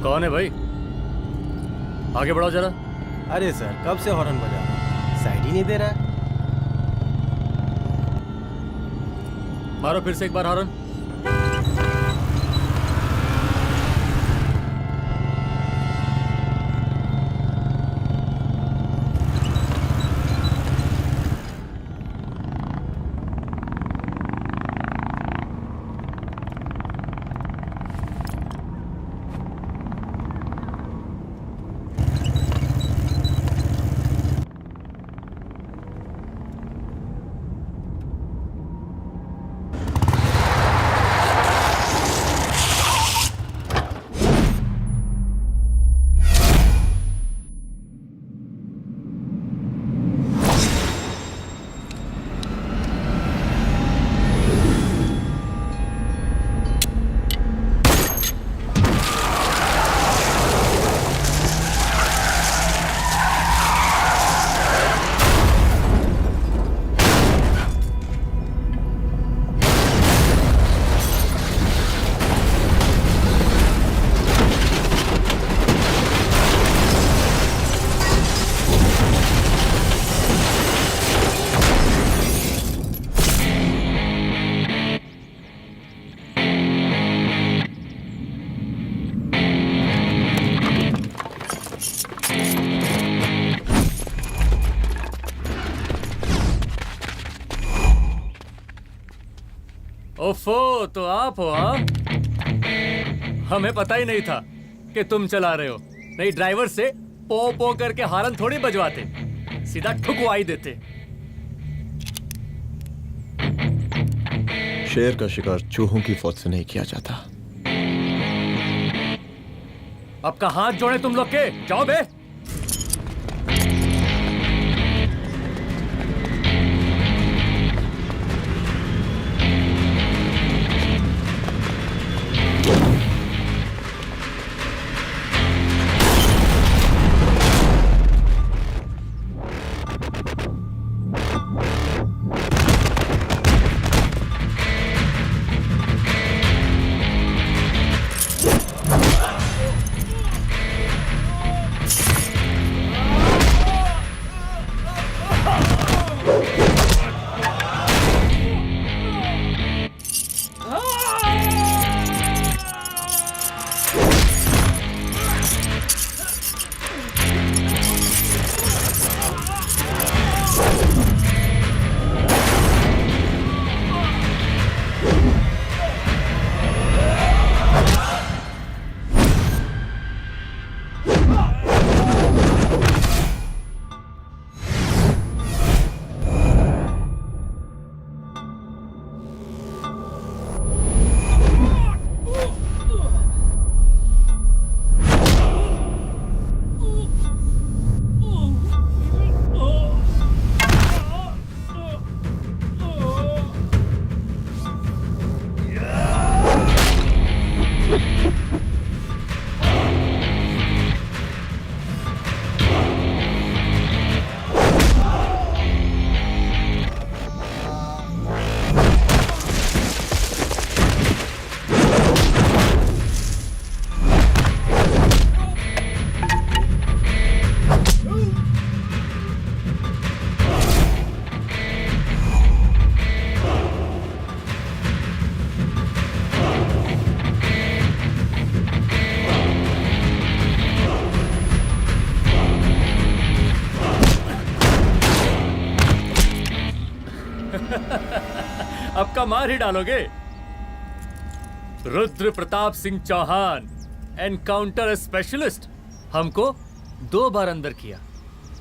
कौन है भाई? आगे बढ़ाओ जरा। अरे सर, कब से हॉर्न बजा रहा हूं, साइड ही नहीं दे रहा है। मारो फिर से एक बार हॉर्न। ओफो, तो आप हो? हाँ, हमें पता ही नहीं था कि तुम चला रहे हो। नहीं, ड्राइवर से पो पो करके हारन थोड़ी बजवाते, सीधा ठुकवाई देते। शेर का शिकार चूहों की फौज से नहीं किया जाता। अब का हाथ जोड़े तुम लोग के, जाओ बे। अब का मार ही डालोगे? रुद्र प्रताप सिंह चौहान, एनकाउंटर स्पेशलिस्ट, हमको 2 बार अंदर किया,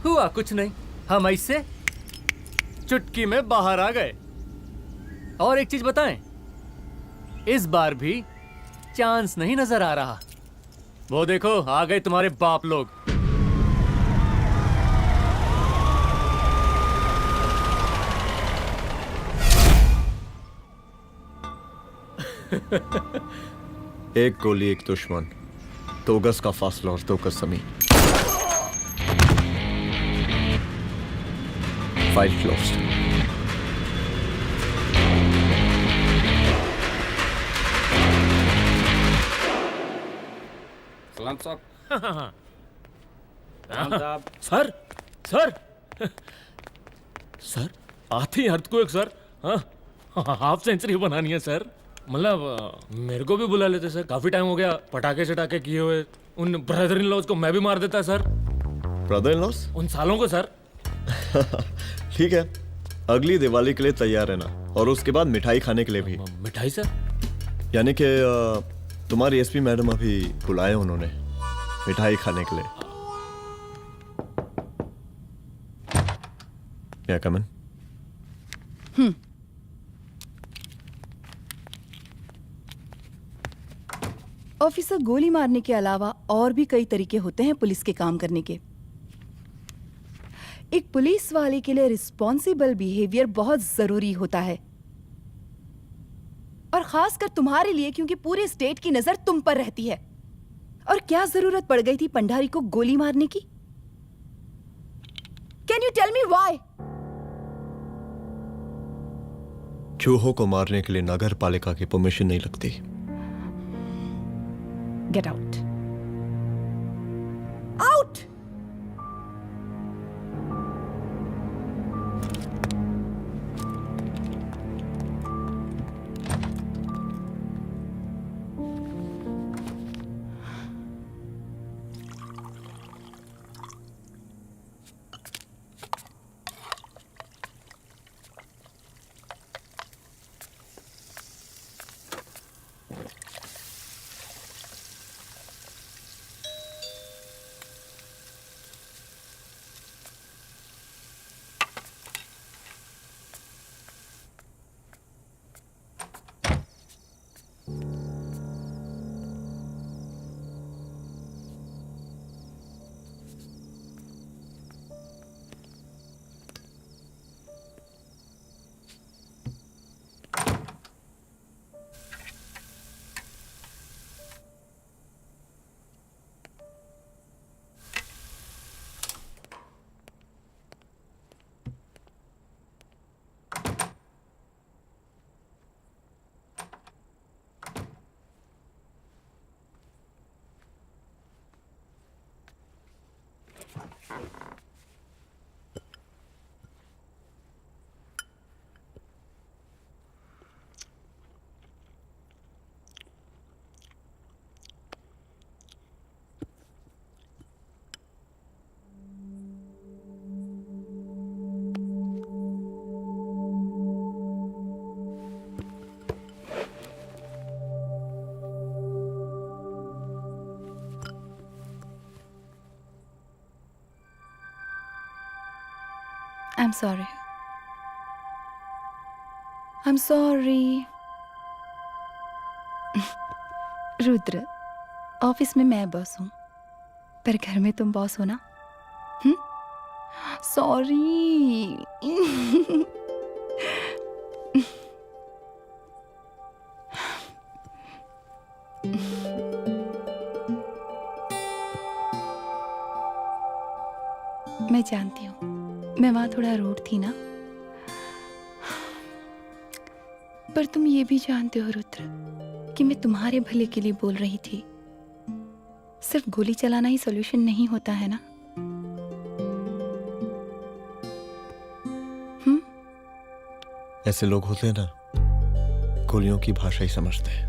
हुआ कुछ नहीं। हम ऐसे चुटकी में बाहर आ गए। और एक चीज बताएं, इस बार भी चांस नहीं नजर आ रहा। वो देखो, आ गए तुम्हारे बाप लोग। एक गोली एक दुश्मन, 2 गज का फासला और 2 गज जमीन। File closed. सलाम साहब। साहब सर सर सर आते ही अर्थक्वेक सर। हाँ हाफ सेंचुरी बनानी है सर। मतलब मेरे को भी बुला लेते सर, काफी टाइम हो गया पटाखे चटाखे किए हुए। उन ब्रदर इन लॉज को मैं भी मार देता सर, ब्रदर इन लॉस? उन सालों को सर। ठीक है, अगली दिवाली के लिए तैयार रहना, और उसके बाद मिठाई खाने के लिए भी। मिठाई सर? यानी कि तुम्हारी एसपी मैडम अभी बुलाए उन्होंने मिठाई खाने के लिए। क्या कमन? ऑफिसर, गोली मारने के अलावा और भी कई तरीके होते हैं पुलिस के काम करने के। एक पुलिस वाले के लिए रिस्पॉन्सिबल बिहेवियर बहुत जरूरी होता है, और खासकर तुम्हारे लिए, क्योंकि पूरे स्टेट की नजर तुम पर रहती है। और क्या जरूरत पड़ गई थी पंडारी को गोली मारने की? Can you tell me why? चूहों को मारने के लिए नगर पालिका की परमिशन नहीं लगती। Get out. Out! I'm sorry. I'm sorry. Rudra, office में मैं बॉस हूँ, पर घर में तुम बॉस हो ना? सॉरी। मैं जानती हूँ, मैं वहां थोड़ा रूड थी ना, पर तुम ये भी जानते हो रुद्र कि मैं तुम्हारे भले के लिए बोल रही थी। सिर्फ गोली चलाना ही सॉल्यूशन नहीं होता है ना। ऐसे लोग होते हैं ना, गोलियों की भाषा ही समझते हैं।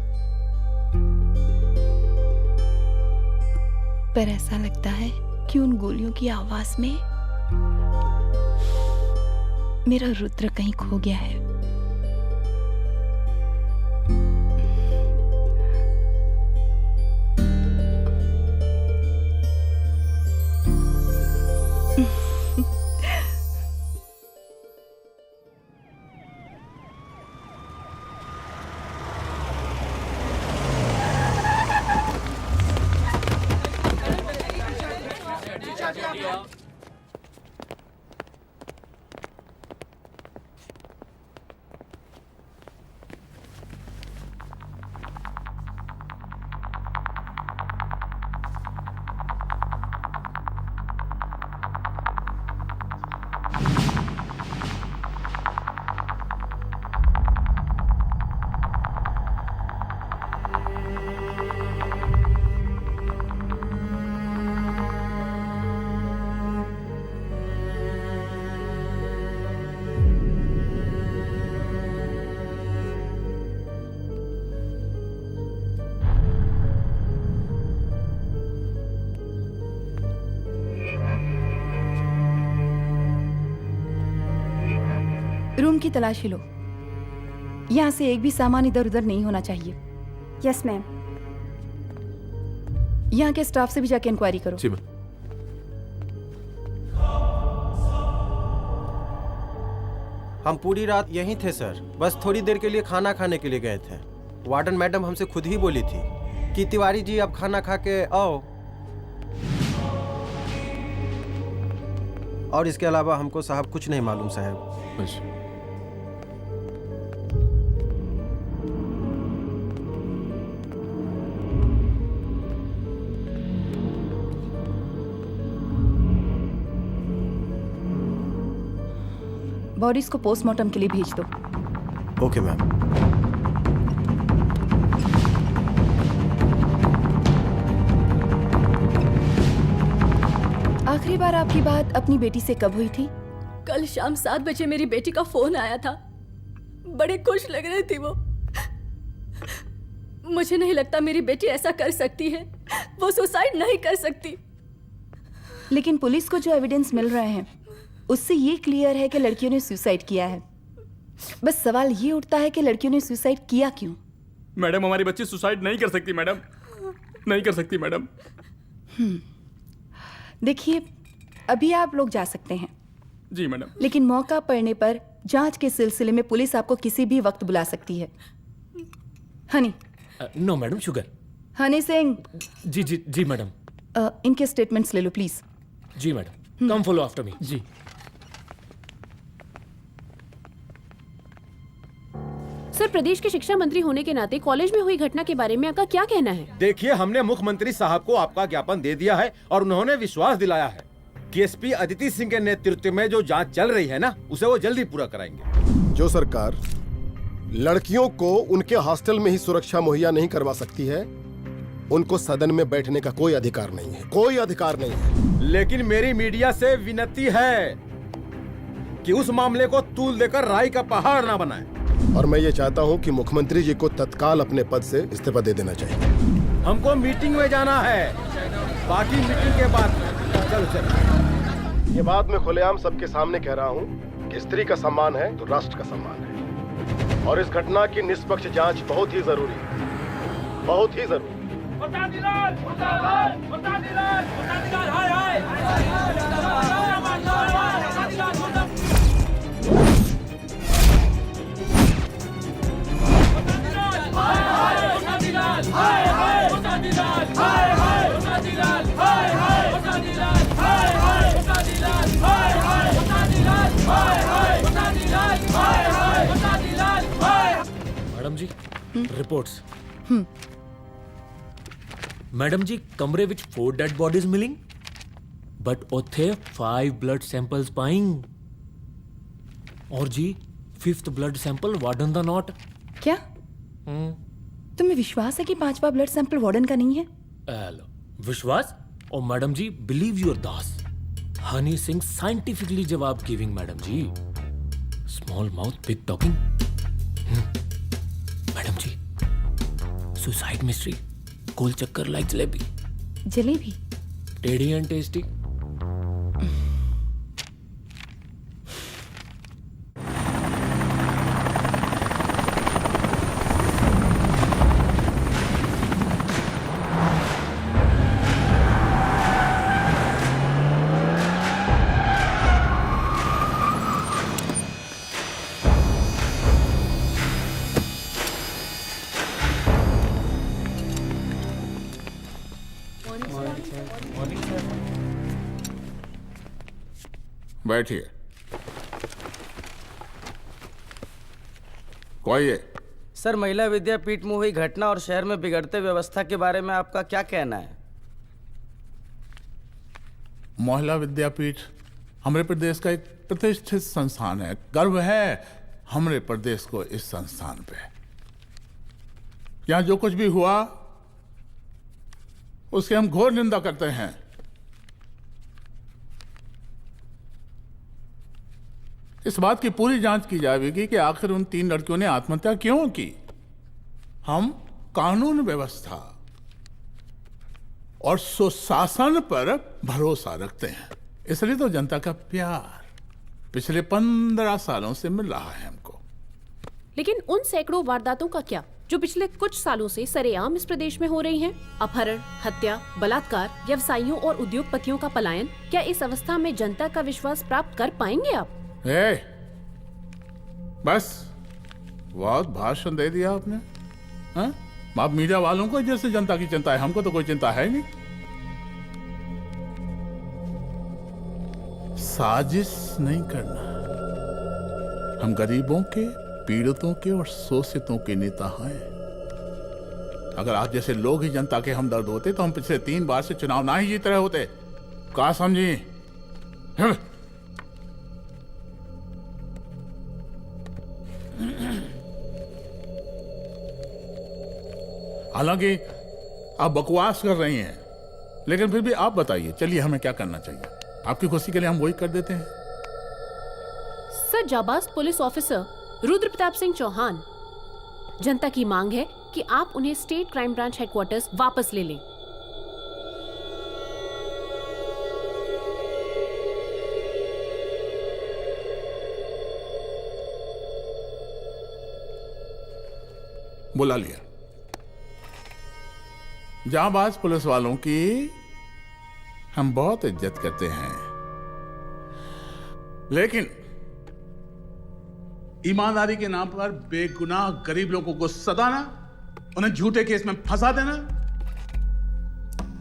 पर ऐसा लगता है कि उन गोलियों की आवाज में मेरा रुद्र कहीं खो गया है। रूम की तलाशी लो। यहाँ से एक भी सामान इधर उधर नहीं होना चाहिए। Yes ma'am. यहाँ के स्टाफ से भी जाके इंक्वायरी करो। जी मैम। हम पूरी रात यहीं थे सर, बस थोड़ी देर के लिए खाना खाने के लिए गए थे। वार्डन मैडम हमसे खुद ही बोली थी कि तिवारी जी अब खाना खा के आओ, और इसके अलावा हमको साहब कुछ नहीं मालूम साहब। अच्छा। बॉडीज को पोस्टमार्टम के लिए भेज दो। Okay ma'am. आखिरी बार आपकी बात अपनी बेटी से कब हुई थी? कल शाम 7 बजे मेरी बेटी का फोन आया था। बड़े खुश लग रही थी वो। मुझे नहीं लगता मेरी बेटी ऐसा कर सकती है। वो सुसाइड नहीं कर सकती। लेकिन पुलिस को जो एविडेंस मिल रहे हैं उससे ये क्लियर है कि लड़कियों ने सुसाइड किया है। बस सवाल ये उठता है कि लड़कियों ने सुसाइड किया क्यों? मैडम, हमारी बच्ची सुसाइड नहीं कर सकती मैडम, नहीं कर सकती मैडम। देखिए, अभी आप लोग जा सकते हैं। जी मैडम। लेकिन मौका पड़ने पर जांच के सिलसिले में पुलिस आपको किसी भी वक्त बुला सकती है। Honey. No madam, sugar. Honey Singh. जी जी जी मैडम। इनके स्टेटमेंट्स ले लो प्लीज। जी madam, come follow after me. जी। सर, प्रदेश के शिक्षा मंत्री होने के नाते कॉलेज में हुई घटना के बारे में आपका क्या कहना है? देखिए, हमने मुख्यमंत्री साहब को आपका ज्ञापन दे दिया है और उन्होंने विश्वास दिलाया है कि एसपी अदिति सिंह के नेतृत्व में जो जांच चल रही है ना, उसे वो जल्दी पूरा कराएंगे। जो सरकार लड़कियों को उनके हॉस्टल में ही सुरक्षा मुहैया नहीं करवा सकती है, उनको सदन में बैठने का कोई अधिकार नहीं है, कोई अधिकार नहीं है। लेकिन मेरी मीडिया से विनती है कि उस मामले को तूल देकर राई का पहाड़ ना बनाए। और मैं ये चाहता हूँ कि मुख्यमंत्री जी को तत्काल अपने पद से इस्तीफा दे देना चाहिए। हमको मीटिंग में जाना है, बाकी मीटिंग के बाद। चलो चलो। ये बात मैं खुलेआम सबके सामने कह रहा हूँ कि स्त्री का सम्मान है तो राष्ट्र का सम्मान है, और इस घटना की निष्पक्ष जांच बहुत ही जरूरी है, बहुत ही जरूरी। मैडम जी, रिपोर्ट्स। मैडम जी, कमरे विच 4 डेड बॉडीज मिलिंग, बट उथे 5 ब्लड सैंपल्स पाइंग। और जी 5th ब्लड सैंपल वार्डन दा नॉट। क्या तुम्हें विश्वास है कि 5वां ब्लड सैंपल वार्डन का नहीं है? हेलो, विश्वास? और मैडम जी, बिलीव योर दास। हनी सिंह साइंटिफिकली जवाब गिविंग मैडम जी। Small mouth big talking. Madam जी, सुसाइड मिस्ट्री, गोल चक्कर लाइक जलेबी। जलेबी? टेढ़ी एंड टेस्टी। बैठिए। कोई है? सर, महिला विद्यापीठ में हुई घटना और शहर में बिगड़ते व्यवस्था के बारे में आपका क्या कहना है? महिला विद्यापीठ हमारे प्रदेश का एक प्रतिष्ठित संस्थान है। गर्व है हमारे प्रदेश को इस संस्थान पे। यहाँ जो कुछ भी हुआ उसकी हम घोर निंदा करते हैं। इस बात की पूरी जांच की जाएगी कि आखिर उन 3 लड़कियों ने आत्महत्या क्यों की। हम कानून व्यवस्था और सुशासन पर भरोसा रखते हैं, इसलिए तो जनता का प्यार पिछले 15 सालों से मिल रहा है हमको। लेकिन उन सैकड़ों वारदातों का क्या जो पिछले कुछ सालों से सरेआम इस प्रदेश में हो रही हैं? अपहरण, हत्या, बलात्कार, व्यवसायियों और उद्योगपतियों का पलायन। क्या इस अवस्था में जनता का विश्वास प्राप्त कर पाएंगे आप? बस बहुत भाषण दे दिया आपने। हाँ? आप मीडिया वालों को जैसे जनता की चिंता है, हमको तो कोई चिंता है नहीं। साजिश नहीं करना। हम गरीबों के, पीड़ितों के और शोषितों के नेता हैं। अगर आप जैसे लोग ही जनता के हमदर्द होते तो हम पिछले 3 बार से चुनाव ना ही जीत रहे होते। क्या समझी? हालांकि आप बकवास कर रही हैं, लेकिन फिर भी आप बताइए, चलिए हमें क्या करना चाहिए? आपकी खुशी के लिए हम वही कर देते हैं। सर, जाबाज पुलिस ऑफिसर रुद्र प्रताप सिंह चौहान, जनता की मांग है कि आप उन्हें स्टेट क्राइम ब्रांच हेडक्वार्टर्स वापस ले लें। बुला लिया। जाबाज पुलिस वालों की हम बहुत इज्जत करते हैं, लेकिन ईमानदारी के नाम पर बेगुनाह गरीब लोगों को सताना, उन्हें झूठे केस में फंसा देना,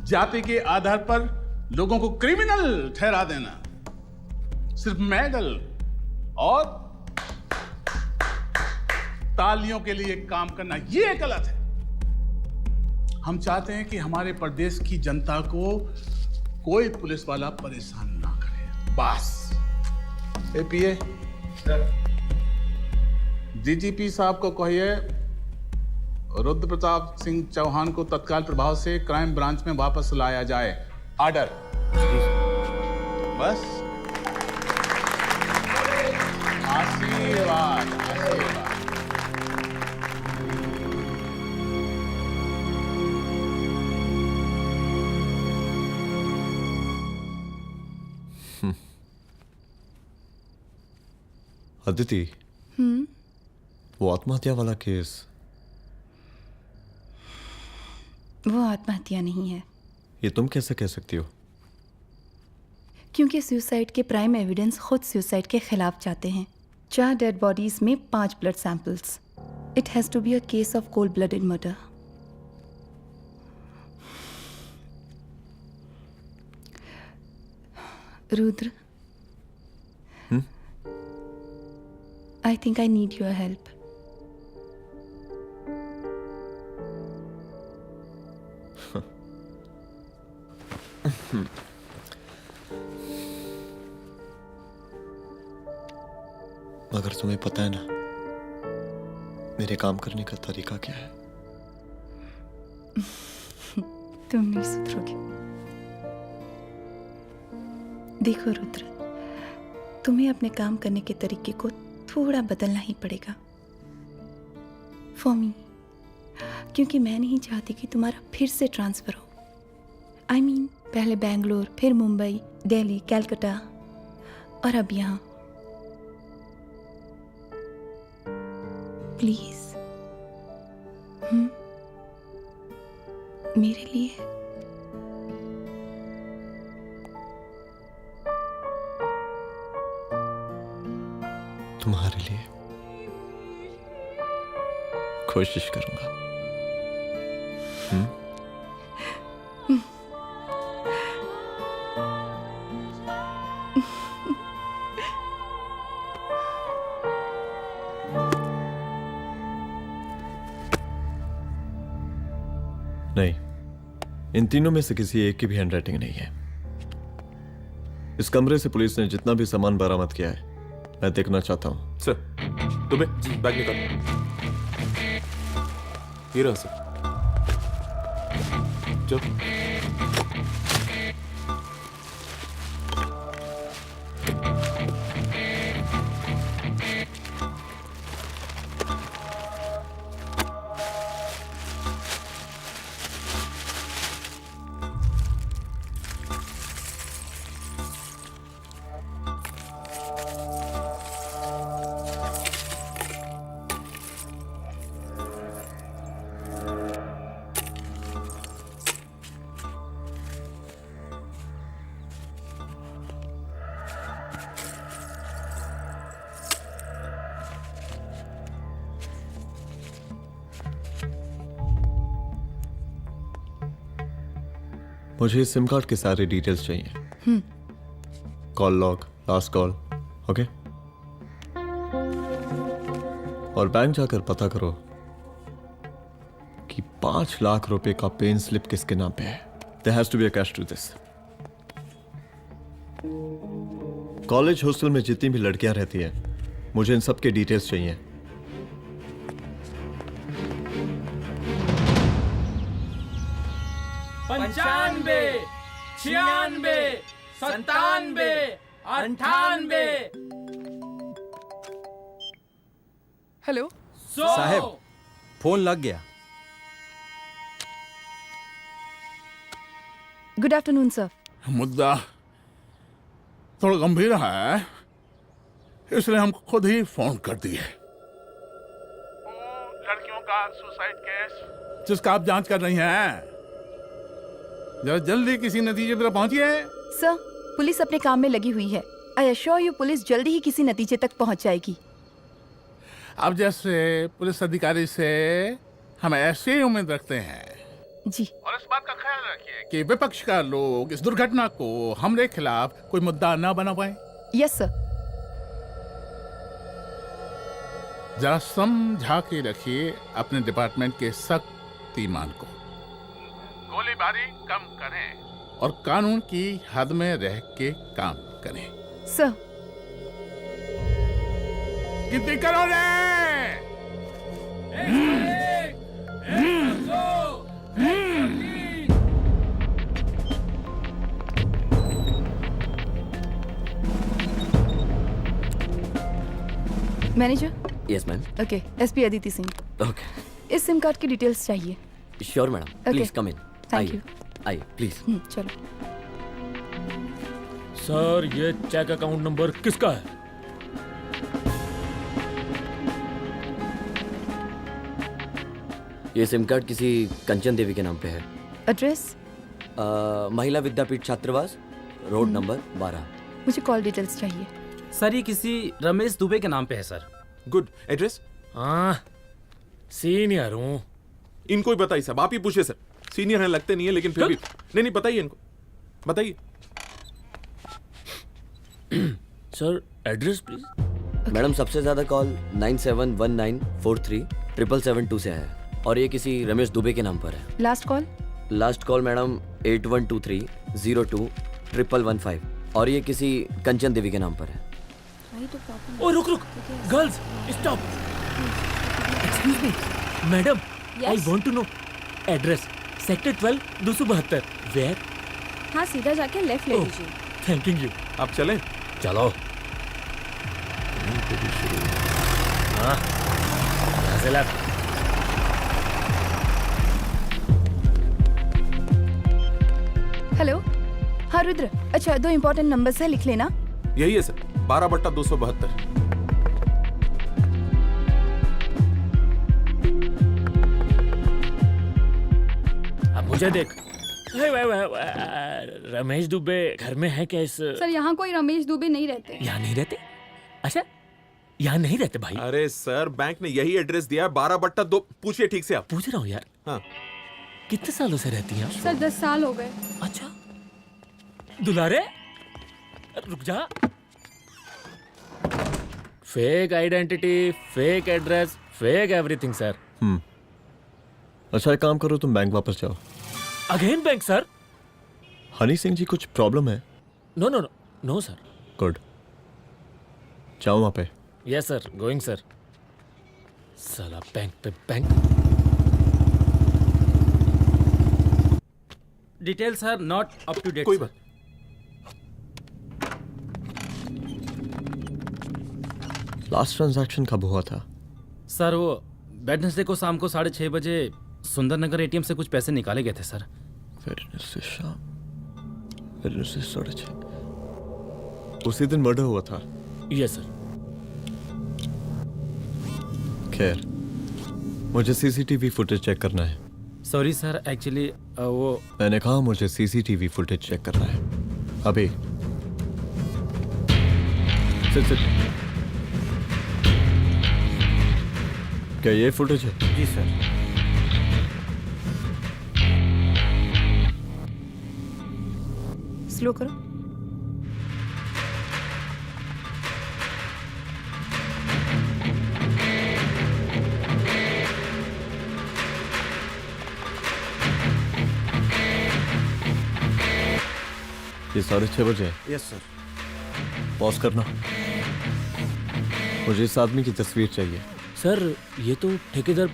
जाति के आधार पर लोगों को क्रिमिनल ठहरा देना, सिर्फ मेडल और तालियों के लिए काम करना, ये गलत है। हम चाहते हैं कि हमारे प्रदेश की जनता को कोई पुलिस वाला परेशान ना करे, बस। एपीए डीजीपी साहब को कहिए रुद्र प्रताप सिंह चौहान को तत्काल प्रभाव से क्राइम ब्रांच में वापस लाया जाए। ऑर्डर। बस। आशीर्वाद, आशीर्वाद। अदिति, वो आत्महत्या वाला केस, वो आत्महत्या नहीं है। ये तुम कैसे कह सकती हो? क्योंकि सुसाइड के प्राइम एविडेंस खुद सुसाइड के खिलाफ जाते हैं। 4 डेड बॉडीज में 5 blood samples. It has to be a case of cold blooded murder. Rudra, I think I need your help. मगर तुम्हें पता है ना मेरे काम करने का तरीका क्या है? तुम नहीं सुधरोगे। देखो रुद्र, तुम्हें अपने काम करने के तरीके को थोड़ा बदलना ही पड़ेगा फॉर मी, क्योंकि मैं नहीं चाहती कि तुम्हारा फिर से ट्रांसफर हो। I mean, पहले बेंगलोर, फिर मुंबई, दिल्ली, कलकत्ता और अब यहाँ। प्लीज मेरे लिए। तुम्हारे लिए कोशिश करूंगा। नहीं, इन तीनों में से किसी एक की भी हैंडराइटिंग नहीं है। इस कमरे से पुलिस ने जितना भी सामान बरामद किया है मैं देखना चाहता हूं। सर, तुम्हें बैग निकाल। ये रहा सर। चल। मुझे इस सिम कार्ड के सारे डिटेल्स चाहिए। Call log, last call, okay? और बैंक जाकर पता करो कि 5 लाख रुपए का पेन स्लिप किसके नाम पे है। There has to be a cash to this. College hostel में जितनी भी लड़कियां रहती हैं, मुझे इन सब के डिटेल्स चाहिए। पंचानबे, 96, 97, 98। हेलो साहब, फोन लग गया। Good afternoon sir. मुद्दा थोड़ा गंभीर है, इसलिए हम खुद ही फोन कर दिए। लड़कियों का सुसाइड केस जिसका आप जांच कर रही हैं, जरा जल्दी किसी नतीजे पर पहुंचिए। सर, पुलिस अपने काम में लगी हुई है। आई एश्योर यू पुलिस जल्दी ही किसी नतीजे तक पहुंच जाएगी। आप जैसे पुलिस अधिकारी से हम ऐसे ही उम्मीद रखते हैं जी। और इस बात का ख्याल रखिए कि विपक्ष का लोग इस दुर्घटना को हमारे खिलाफ कोई मुद्दा ना बना पाए। Yes sir. जरा समझा के रखिए अपने डिपार्टमेंट के शक्तिमान को। गोलीबारी कम करें और कानून की हद में रह के काम करें। सर। कितनी करोगे? Manager. Yes ma'am. Okay, SP Aditi Singh. Okay. इस सिम कार्ड की डिटेल्स चाहिए। Sure madam, please come in. Thank you. आइए प्लीज। चलो। सर, ये चेक अकाउंट नंबर किसका है? ये सिम कार्ड किसी कंचन देवी के नाम पे है। एड्रेस? महिला विद्यापीठ छात्रावास, रोड नंबर 12। मुझे कॉल डिटेल्स चाहिए। सर, ये किसी रमेश दुबे के नाम पे है सर। गुड। एड्रेस? हाँ, सीनियर हूँ। इनको ही बताइए साहब, आप ही पूछिए सर। सीनियर हैं लगते नहीं है, लेकिन फिर भी नहीं बताइए इनको, बताइए। Sir, address please. मैडम, सबसे ज्यादा कॉल 9719437772 से है और ये किसी रमेश दुबे के नाम पर है। Last call? Last call madam 8123021115 और ये किसी कंचन देवी के नाम पर है। ओ रुक, girls stop. Excuse me madam, I want to know address. Sector 12 272 where? हाँ, सीधा जाके लेफ्ट ले लीजिए। Thank you. आप चलें? चलो। हाँ, यहाँ से लेफ्ट। हेलो। हाँ रुद्र, अच्छा 2 इम्पोर्टेंट नंबर्स है, लिख लेना। यही है सर, 12/272। अब मुझे देख। रमेश दुबे घर में है क्या? इस सर, यहाँ कोई रमेश दुबे नहीं रहते। यहाँ नहीं रहते? अच्छा, यहाँ नहीं रहते भाई? अरे सर, बैंक ने यही एड्रेस दिया है, 12/2। पूछिए ठीक से आप। पूछ रहा हूँ यार। हाँ। कितने सालों से रहती हैं आप? सर 10 साल हो गए। अच्छा दुलारे रुक जा। Fake identity, fake address, fake everything sir. अच्छा एक काम करो, तुम बैंक वापस जाओ। Again bank sir? Honey Singh ji कुछ प्रॉब्लम है? No no no no sir. Good, जाओ वहां पे। Yes sir, going sir. साला बैंक पे bank. Detail sir not up to date. कोई बात। लास्ट ट्रांजैक्शन कब हुआ था? सर वो वेडनेसडे को शाम को 6:30 बजे सुंदरनगर एटीएम से कुछ पैसे निकाले गए थे सर। वेडनेसडे शाम, वेडनेसडे 6:30। उसी दिन मर्डर हुआ था? Yes sir. खैर, मुझे सीसीटीवी फुटेज चेक करना है। सॉरी सर, एक्चुअली वो मैंने कहा मुझे सीसीटीवी फुटेज चेक करना है अभी। सिट। क्या ये फुटेज है? जी सर। स्लो करो। ये 6:30 बजे है। Yes sir. पॉज करना। मुझे इस आदमी की तस्वीर चाहिए। सर ये तो ठेकेदार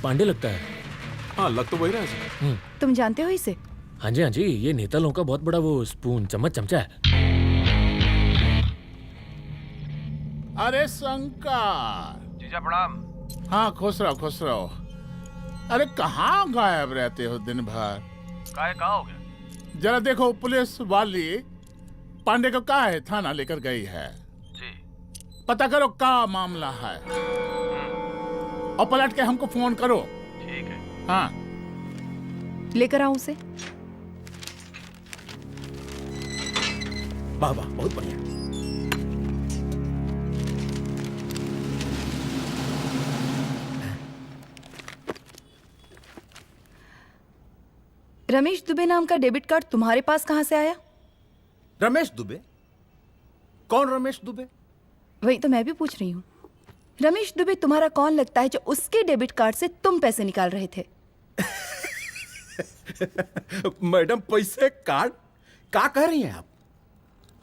पांडे लगता है। हाँ लग तो वही रहा है सर। तुम जानते हो इसे? हाँ जी, ये नेता लोगों का बहुत बड़ा वो स्पून चमचा है। अरे शंकर। जीजा प्रणाम। हाँ खुश रहो। अरे कहाँ गायब रहते हो दिन भर? कहाँ हो गया? जरा देखो पुलिस वाली पांडे को कहा है थाना लेकर गई है। जी। पता करो क्या मामला है और पलट के हमको फोन करो। ठीक है। हाँ लेकर आओ उसे। वाह वाह, बहुत बढ़िया। रमेश दुबे नाम का डेबिट कार्ड तुम्हारे पास कहां से आया? रमेश दुबे? कौन रमेश दुबे? वही तो मैं भी पूछ रही हूँ। रमेश दुबे तुम्हारा कौन लगता है जो उसके डेबिट कार्ड से तुम पैसे निकाल रहे थे? मैडम पैसे कार्ड क्या कह रही हैं आप?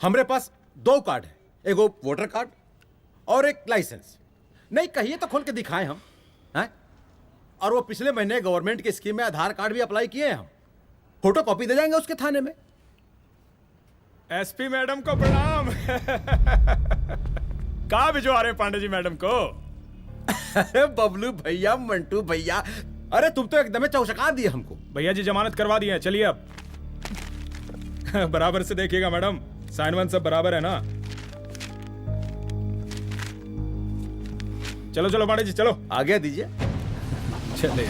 हमारे पास 2 कार्ड है, एक वो वोटर कार्ड और एक लाइसेंस। नहीं कहिए तो खोल के दिखाएं हम हैं? और वो पिछले महीने गवर्नमेंट की स्कीम में आधार कार्ड भी अप्लाई किए हैं हम। फोटो कॉपी दे जाएंगे उसके थाने में। एसपी मैडम को प्रणाम। कहाँ भिजवा रहे हैं पांडे जी मैडम को? अरे बबलू भैया, मंटू भैया, अरे तुम तो एकदम चौंका दिए हमको। भैया जी जमानत करवा दिए हैं, चलिए अब। बराबर से देखिएगा मैडम, साइन वन सब बराबर है ना? चलो पांडे जी चलो। आगे दीजिए। चले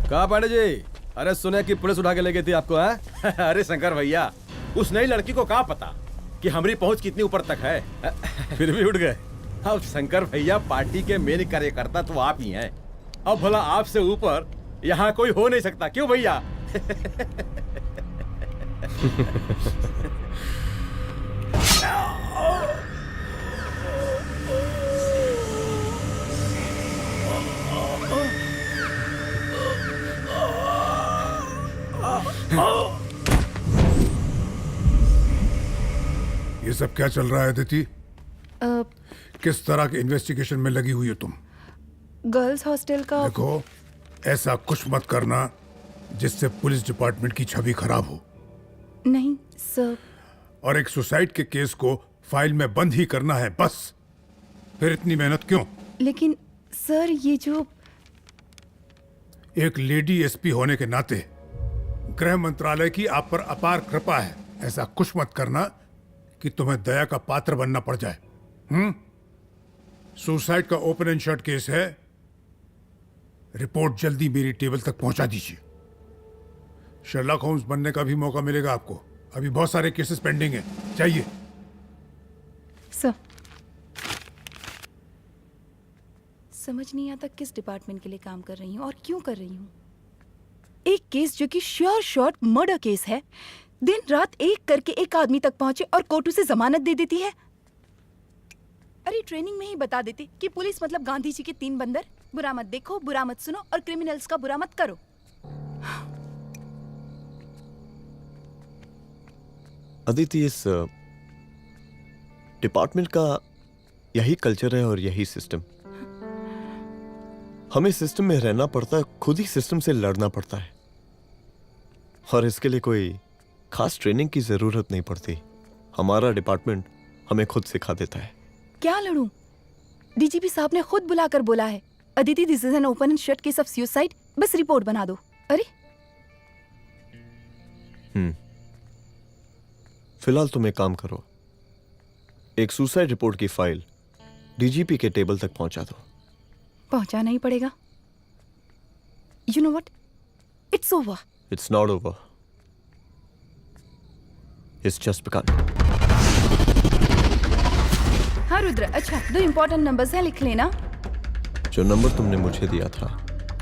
कहा पांडे जी? अरे सुने कि पुलिस उठा के ले गई थी आपको है? अरे शंकर भैया, उस नई लड़की को क्या पता कि हमारी पहुंच कितनी ऊपर तक है। फिर भी उठ गए। अब शंकर भैया पार्टी के मेन कार्यकर्ता तो आप ही हैं। अब भला आपसे ऊपर यहाँ कोई हो नहीं सकता, क्यों भैया? ये सब क्या चल रहा है अदिति? किस तरह के इन्वेस्टिगेशन में लगी हुई हो तुम? गर्ल्स हॉस्टल का। देखो, ऐसा कुछ मत करना जिससे पुलिस डिपार्टमेंट की छवि खराब हो। नहीं सर। और एक सुसाइड के केस को फाइल में बंद ही करना है बस। फिर इतनी मेहनत क्यों? लेकिन सर ये जो एक लेडी एसपी होने के नाते गृह मंत्रालय की आप पर अपार कृपा है। ऐसा कुछ मत करना कि तुम्हें दया का पात्र बनना पड़ जाए। सुसाइड का ओपन एंड शट केस है। रिपोर्ट जल्दी मेरी टेबल तक पहुंचा दीजिए। शर्लॉक होम्स बनने का भी मौका मिलेगा आपको। अभी बहुत सारे केसेस पेंडिंग हैं। चाहिए सर। समझ नहीं आता किस डिपार्टमेंट के लिए काम कर रही हूँ और क्यों कर रही हूँ। एक केस जो कि श्योर शॉट मर्डर केस है, दिन रात एक करके एक आदमी तक पहुंचे और कोर्ट उसे जमानत दे देती है। अरे ट्रेनिंग में ही बता देती कि पुलिस मतलब गांधी जी के 3 बंदर, बुरा मत देखो, बुरा मत सुनो और क्रिमिनल्स का बुरा मत करो। अदिति, इस डिपार्टमेंट का यही कल्चर है और यही सिस्टम। हमें सिस्टम में रहना पड़ता है, खुद ही सिस्टम से लड़ना पड़ता है, और इसके लिए कोई खास ट्रेनिंग की जरूरत नहीं पड़ती। हमारा डिपार्टमेंट हमें खुद सिखा देता है। क्या लड़ूं? डीजीपी साहब ने खुद बुलाकर बोला है, Aditi this is an open and shut case of suicide, बस रिपोर्ट बना दो। अरे फिलहाल तुम एक काम करो, एक सुसाइड रिपोर्ट की फाइल डीजीपी के टेबल तक पहुंचा दो। पहुंचाना ही पड़ेगा। You know what, it's over. It's not over. It's just begun. हाँ रुद्र, अच्छा 2 इम्पोर्टेंट नंबर्स हैं, लिख लेना। जो नंबर तुमने मुझे दिया था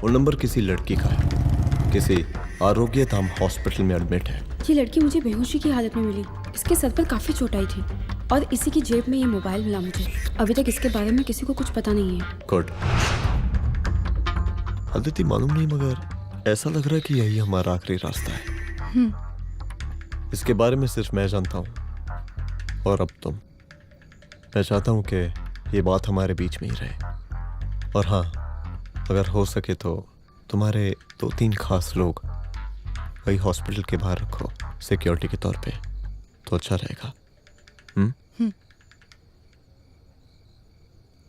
वो नंबर किसी लड़की का है, किसी आरोग्य धाम हॉस्पिटल में एडमिट है। ये लड़की मुझे बेहोशी की हालत में मिली। इसके सर पर काफी चोट आई थी और इसी की जेब में ये मोबाइल मिला मुझे। अभी तक इसके बारे में किसी को कुछ पता नहीं है। गुड। अदिति मालूम नहीं, मगर ऐसा लग रहा है कि यही हमारा आखिरी रास्ता है। इसके बारे में सिर्फ मैं जानता हूँ और अब तुम। मैं चाहता हूँ कि ये बात हमारे बीच में ही रहे। और हाँ, अगर हो सके तो तुम्हारे 2-3 खास लोग वही हॉस्पिटल के बाहर रखो सिक्योरिटी के तौर पे, तो अच्छा रहेगा।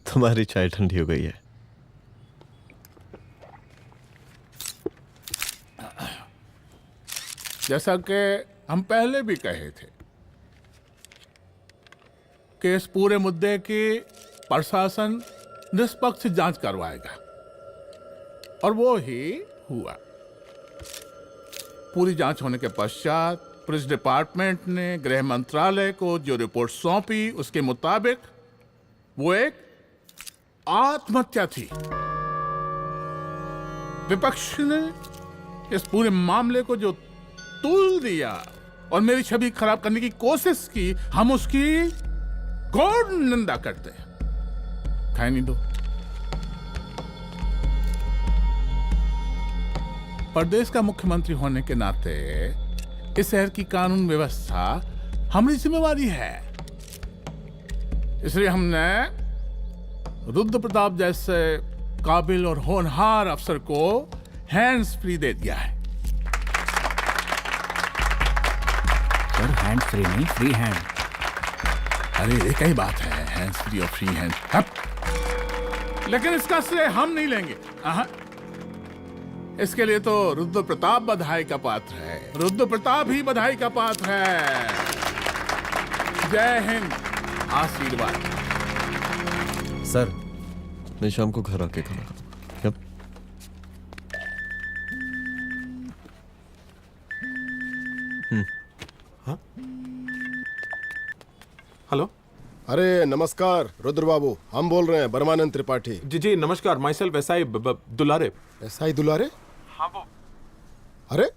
तुम्हारी चाय ठंडी हो गई है। जैसा कि हम पहले भी कहे थे कि इस पूरे मुद्दे की प्रशासन निष्पक्ष जांच करवाएगा, और वो ही हुआ। पूरी जांच होने के पश्चात पुलिस डिपार्टमेंट ने गृह मंत्रालय को जो रिपोर्ट सौंपी उसके मुताबिक वो एक आत्महत्या थी। विपक्ष ने इस पूरे मामले को जो तूल दिया और मेरी छवि खराब करने की कोशिश की, हम उसकी घोर निंदा करते हैं। खाए नहीं दो। प्रदेश का मुख्यमंत्री होने के नाते इस शहर की कानून व्यवस्था हमारी जिम्मेवारी है। इसलिए हमने रुद्र प्रताप जैसे काबिल और होनहार अफसर को हैंड्स फ्री दे दिया है। सर हैंड्स फ्री नहीं, फ्री हैंड। अरे एक ही बात है, हैंड्स फ्री और फ्री हैंड। लेकिन इसका श्रेय हम नहीं लेंगे। इसके लिए तो रुद्र प्रताप बधाई का पात्र है। रुद्र प्रताप ही बधाई का पात्र है। जय हिंद। आशीर्वाद। सर, मैं शाम को घर आके खाना खाऊंगा। हेलो। अरे नमस्कार रुद्र बाबू, हम बोल रहे हैं परमानंद त्रिपाठी। जी जी नमस्कार। My self SI Dulare. SI दुलारे? हाँ वो। अरे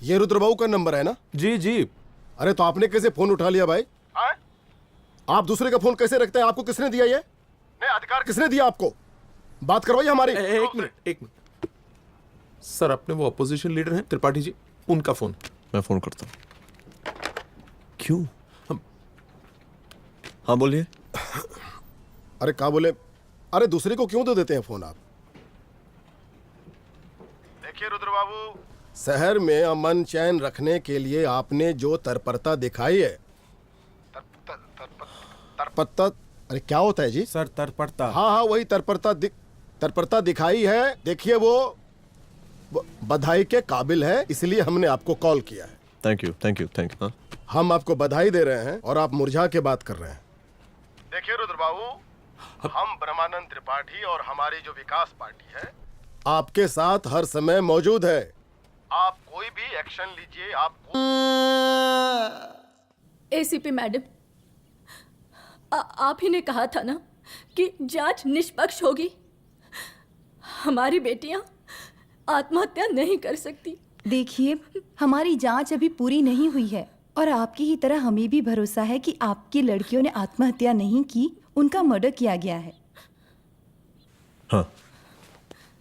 ये रुद्र बाबू का नंबर है ना? जी जी। अरे तो आपने कैसे फोन उठा लिया भाई? आप दूसरे का फोन कैसे रखते हैं? आपको किसने दिया ये? नहीं, अधिकार किसने दिया आपको? बात करवाइए हमारी। एक मिनट। सर, अपने वो अपोजिशन लीडर हैं त्रिपाठी जी, उनका फोन। मैं फोन करता हूँ। क्यों? हाँ बोलिए। अरे क्या बोले? अरे दूसरे को क्यों दे देते हैं फोन आप? देखिए रुद्र बाबू, शहर में अमन चैन रखने के लिए आपने जो तत्परता दिखाई है। तत्परता? अरे क्या होता है जी? सर तत्परता। हाँ वही तत्परता दिखाई है। देखिए वो बधाई के काबिल है, इसलिए हमने आपको कॉल किया है। Thank you. हम आपको बधाई दे रहे हैं और आप मुरझा के बात कर रहे हैं। देखिए रुद्र बाबू, हम ब्रह्मानंद त्रिपाठी और हमारी जो विकास पार्टी है आपके साथ हर समय मौजूद है। आप कोई भी एक्शन लीजिए। एसीपी मैडम, आप ही ने कहा था ना कि जांच निष्पक्ष होगी। हमारी बेटियां आत्महत्या नहीं कर सकती। देखिए, हमारी जांच अभी पूरी नहीं हुई है और आपकी ही तरह हमें भी भरोसा है कि आपकी लड़कियों ने आत्महत्या नहीं की, उनका मर्डर किया गया है। हाँ,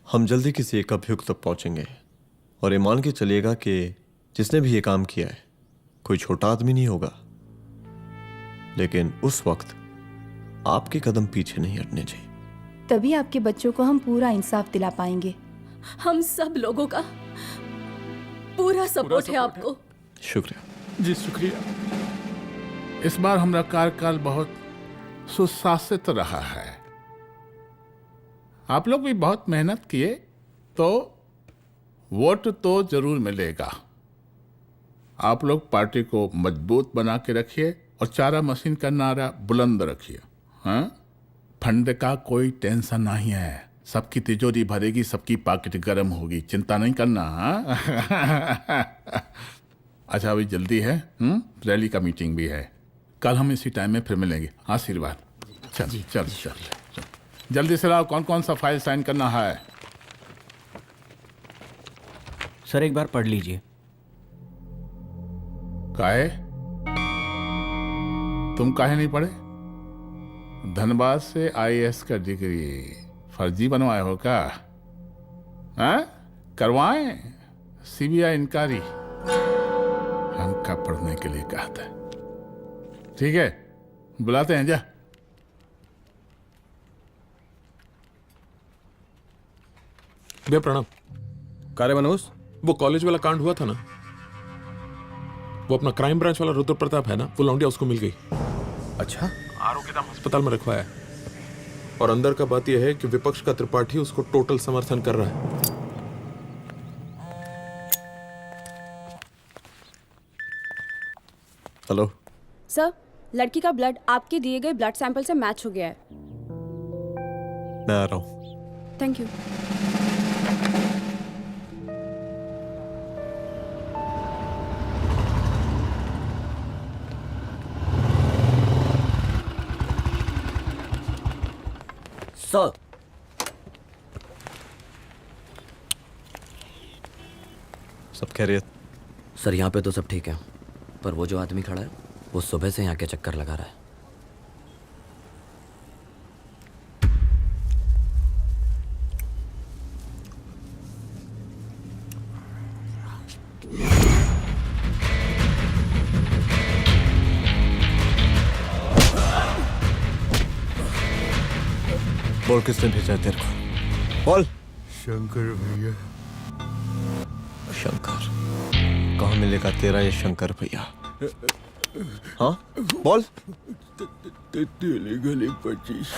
हम जल्दी किसी एक अभियुक्त तक पहुंचेंगे और ये मान के चलिएगा कि जिसने भी ये काम किया है कोई छोटा आदमी नहीं होगा, लेकिन उस वक्त आपके कदम पीछे नहीं हटने चाहिए। तभी आपके बच्चों को हम पूरा इंसाफ दिला पाएंगे। हम सब लोगों का पूरा सपोर्ट है आपको। शुक्रिया जी, शुक्रिया। इस बार हमारा कार्यकाल बहुत सुशासित रहा है। आप लोग भी बहुत मेहनत किए, तो वोट तो जरूर मिलेगा। आप लोग पार्टी को मजबूत बना के रखिए और चारा मशीन का नारा बुलंद रखिए। हाँ, फंड का कोई टेंशन नहीं है। सबकी तिजोरी भरेगी, सबकी पॉकेट गर्म होगी, चिंता नहीं करना। हाँ? अच्छा अभी जल्दी है, रैली का मीटिंग भी है, कल हम इसी टाइम में फिर मिलेंगे। आशीर्वाद। चल चल चल चल। जल्दी से लाओ, कौन कौन सा फाइल साइन करना है। सर एक बार पढ़ लीजिए। काहे? तुम काहे नहीं पढ़े? धनबाद से आईएएस का डिग्री फर्जी बनवाए हो क्या? हैं? करवाएं सीबीआई इंक्वायरी। हमका पढ़ने के लिए कहा था। ठीक है, बुलाते हैं। जा। भैया प्रणाम। कार्य मनोज, वो कॉलेज वाला कांड हुआ था ना, वो अपना क्राइम ब्रांच वाला रुद्र प्रताप है ना, वो लौंडिया उसको मिल गई। अच्छा? आरोग्यधाम अस्पताल में रखवाया है। और अंदर का बात यह है कि विपक्ष का त्रिपाठी उसको टोटल समर्थन कर रहा है। हेलो सर, लड़की का ब्लड आपके दिए गए ब्लड सैंपल से मैच हो गया है। मैं आ रहा हूँ। Thank you. सर, सब खैरियत? सर यहाँ पे तो सब ठीक है, पर वो जो आदमी खड़ा है वो सुबह से यहाँ के चक्कर लगा रहा है। बोल किसने भेजा है तेरे को? बोल। शंकर भैया। शंकर? कहाँ मिलेगा तेरा ये शंकर भैया? हाँ बोल। तेली गली 25।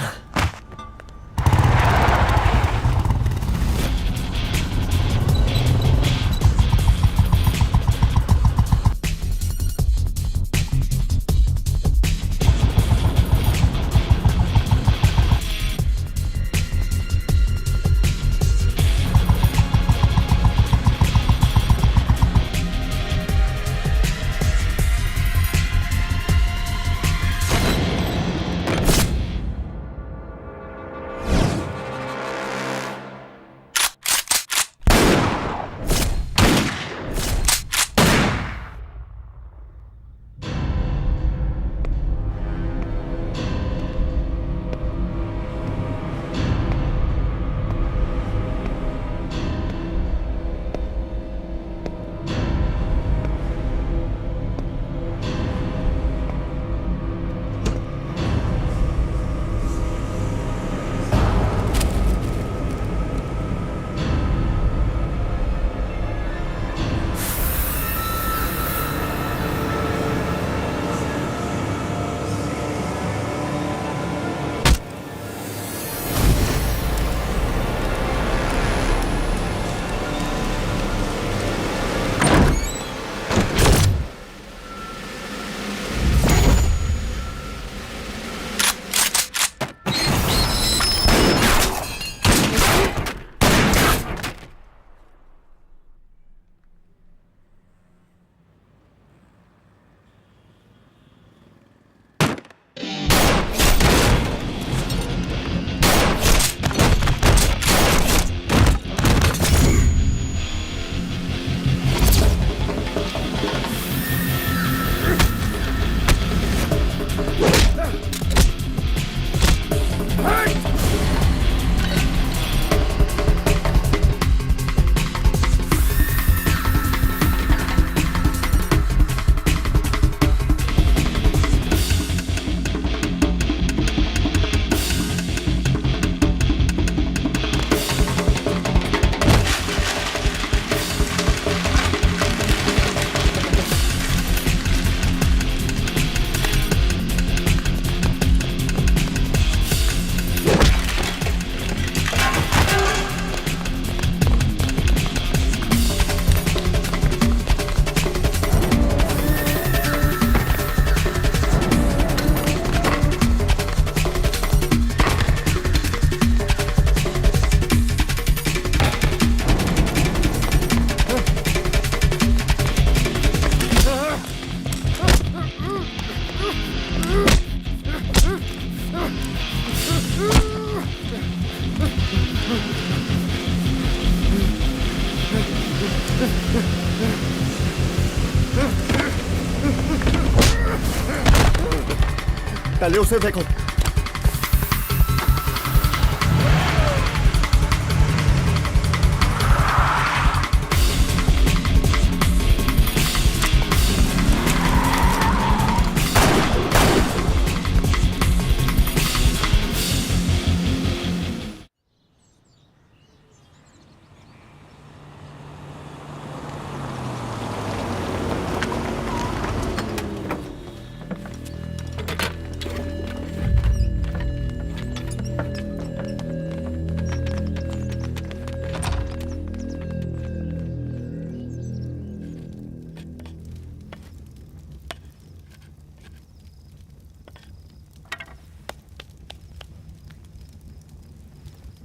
पहले उसे देखो।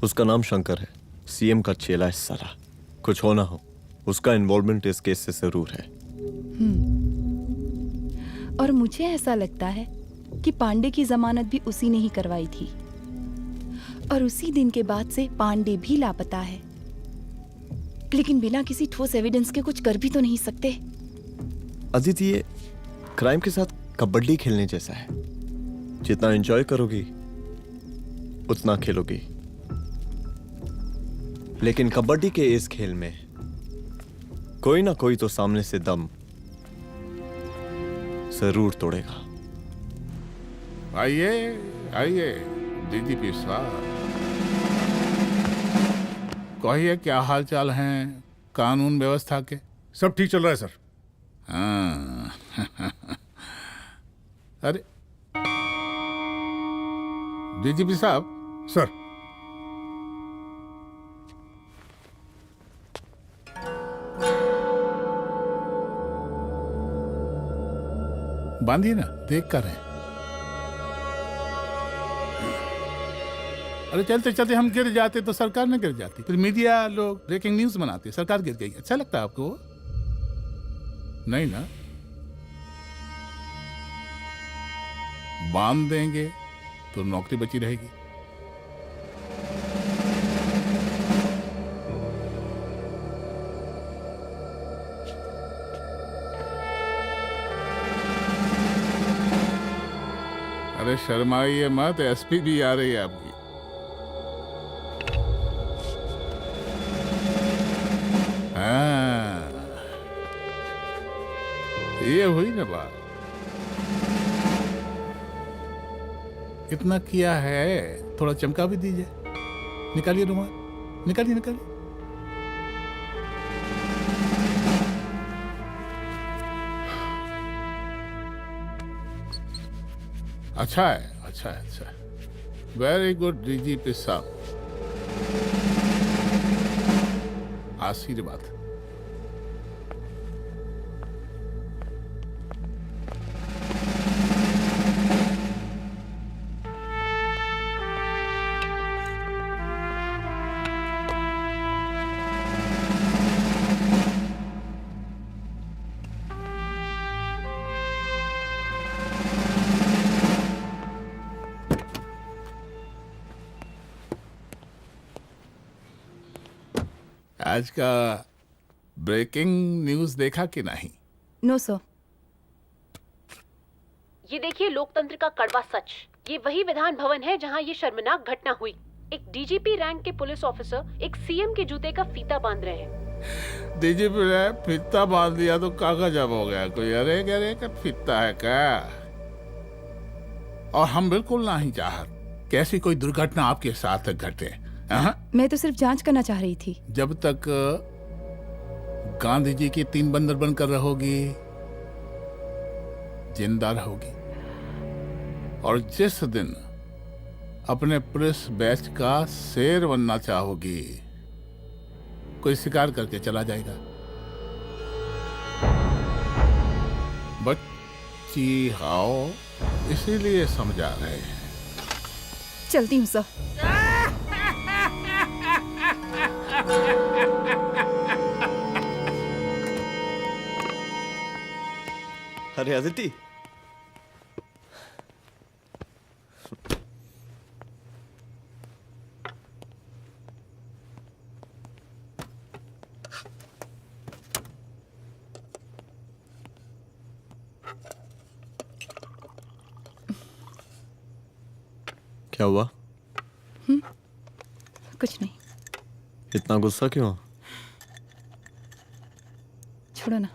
उसका नाम शंकर है, सीएम का चेला है साला। कुछ हो ना हो, उसका इन्वॉल्वमेंट इस केस से जरूर है। और मुझे ऐसा लगता है कि पांडे की जमानत भी उसी ने ही करवाई थी, और उसी दिन के बाद से पांडे भी लापता है। लेकिन बिना किसी ठोस एविडेंस के कुछ कर भी तो नहीं सकते। अदिति, ये क्राइम के साथ कबड्डी खेलने जैसा है। जितना एंजॉय करोगी उतना खेलोगी, लेकिन कबड्डी के इस खेल में कोई ना कोई तो सामने से दम जरूर तोड़ेगा। आइए आइए डीजीपी साहब, कहिए क्या हाल चाल हैं कानून व्यवस्था के? सब ठीक चल रहा है सर। हाँ अरे डीजीपी साहब। सर, बांधिए ना, देख कर रहे हैं। अरे चलते चलते हम गिर जाते तो सरकार न गिर जाती, फिर मीडिया लोग ब्रेकिंग न्यूज बनाते, सरकार गिर गई। अच्छा लगता है आपको? नहीं ना? बांध देंगे तो नौकरी बची रहेगी। अरे शर्माइए मत, एसपी भी आ रही है आपकी। हाँ, ये हुई ना बात। इतना किया है, थोड़ा चमका भी दीजिए। निकालिए रुमाल, निकालिए निकालिए। अच्छा है, अच्छा है, अच्छा है। वेरी गुड डीजीपी साहब, आशीर्वाद। आज का ब्रेकिंग न्यूज देखा कि नहीं? No sir. ये देखिए लोकतंत्र का कड़वा सच। ये वही विधान भवन है जहां ये शर्मनाक घटना हुई। एक डीजीपी रैंक के पुलिस ऑफिसर एक सीएम के जूते का फीता बांध रहे हैं। डीजीपी ने फीता बांध दिया तो काका जब हो गया कोई। अरे अरे का फीता है क्या? और हम बिल्कुल नहीं चाहते कैसी कोई दुर्घटना आपके साथ घटे। मैं तो सिर्फ जांच करना चाह रही थी। जब तक गांधी जी की 3 बंदर बनकर रहोगी, जिंदा रहोगी। और जिस दिन अपने पुलिस बैच का शेर बनना चाहोगी, कोई शिकार करके चला जाएगा। बच्ची हाओ, इसीलिए समझा रहे हैं। चलती हूँ सर। अरे अदिति, क्या हुआ? कुछ नहीं। इतना गुस्सा क्यों? छोड़ो ना।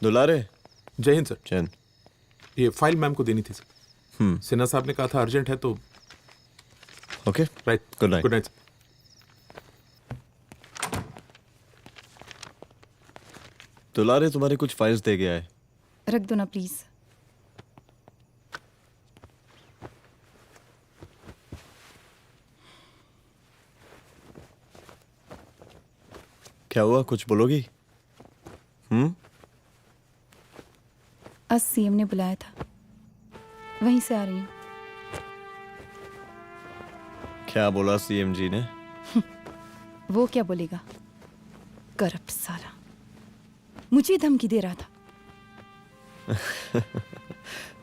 दुलारे। जय हिंद सर। जय हिंद। ये फाइल मैम को देनी थी सर। सिन्हा साहब ने कहा था अर्जेंट है तो। Okay right. Good night. Good night. दुलारे तुम्हारे कुछ फाइल्स दे गया है। रख दो ना प्लीज। क्या हुआ, कुछ बोलोगी? आज सीएम ने बुलाया था, वहीं से आ रही हूँ। क्या बोला सीएम जी ने? वो क्या बोलेगा, करप्ट साला, मुझे धमकी दे रहा था।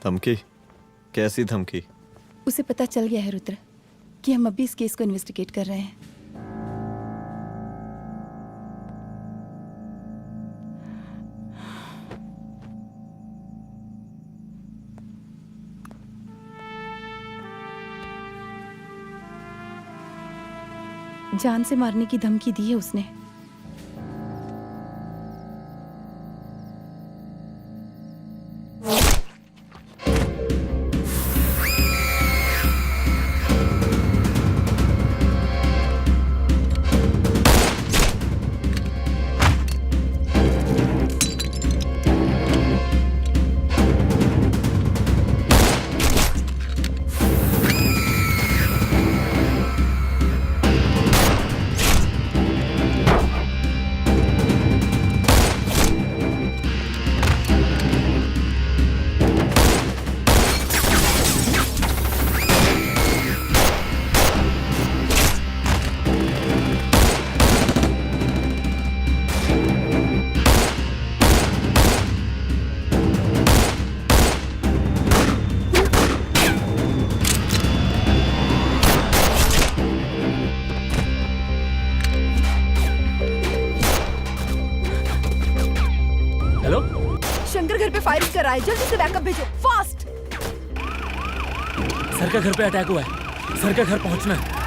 धमकी? कैसी धमकी? उसे पता चल गया है रुद्र कि हम अभी इस केस को इन्वेस्टिगेट कर रहे हैं। जान से मारने की धमकी दी है उसने। शंकर घर पे फायरिंग कर रहा है, जल्दी से बैकअप भेजो, फास्ट। सर का घर पे अटैक हुआ है, सर का घर पहुंचना है।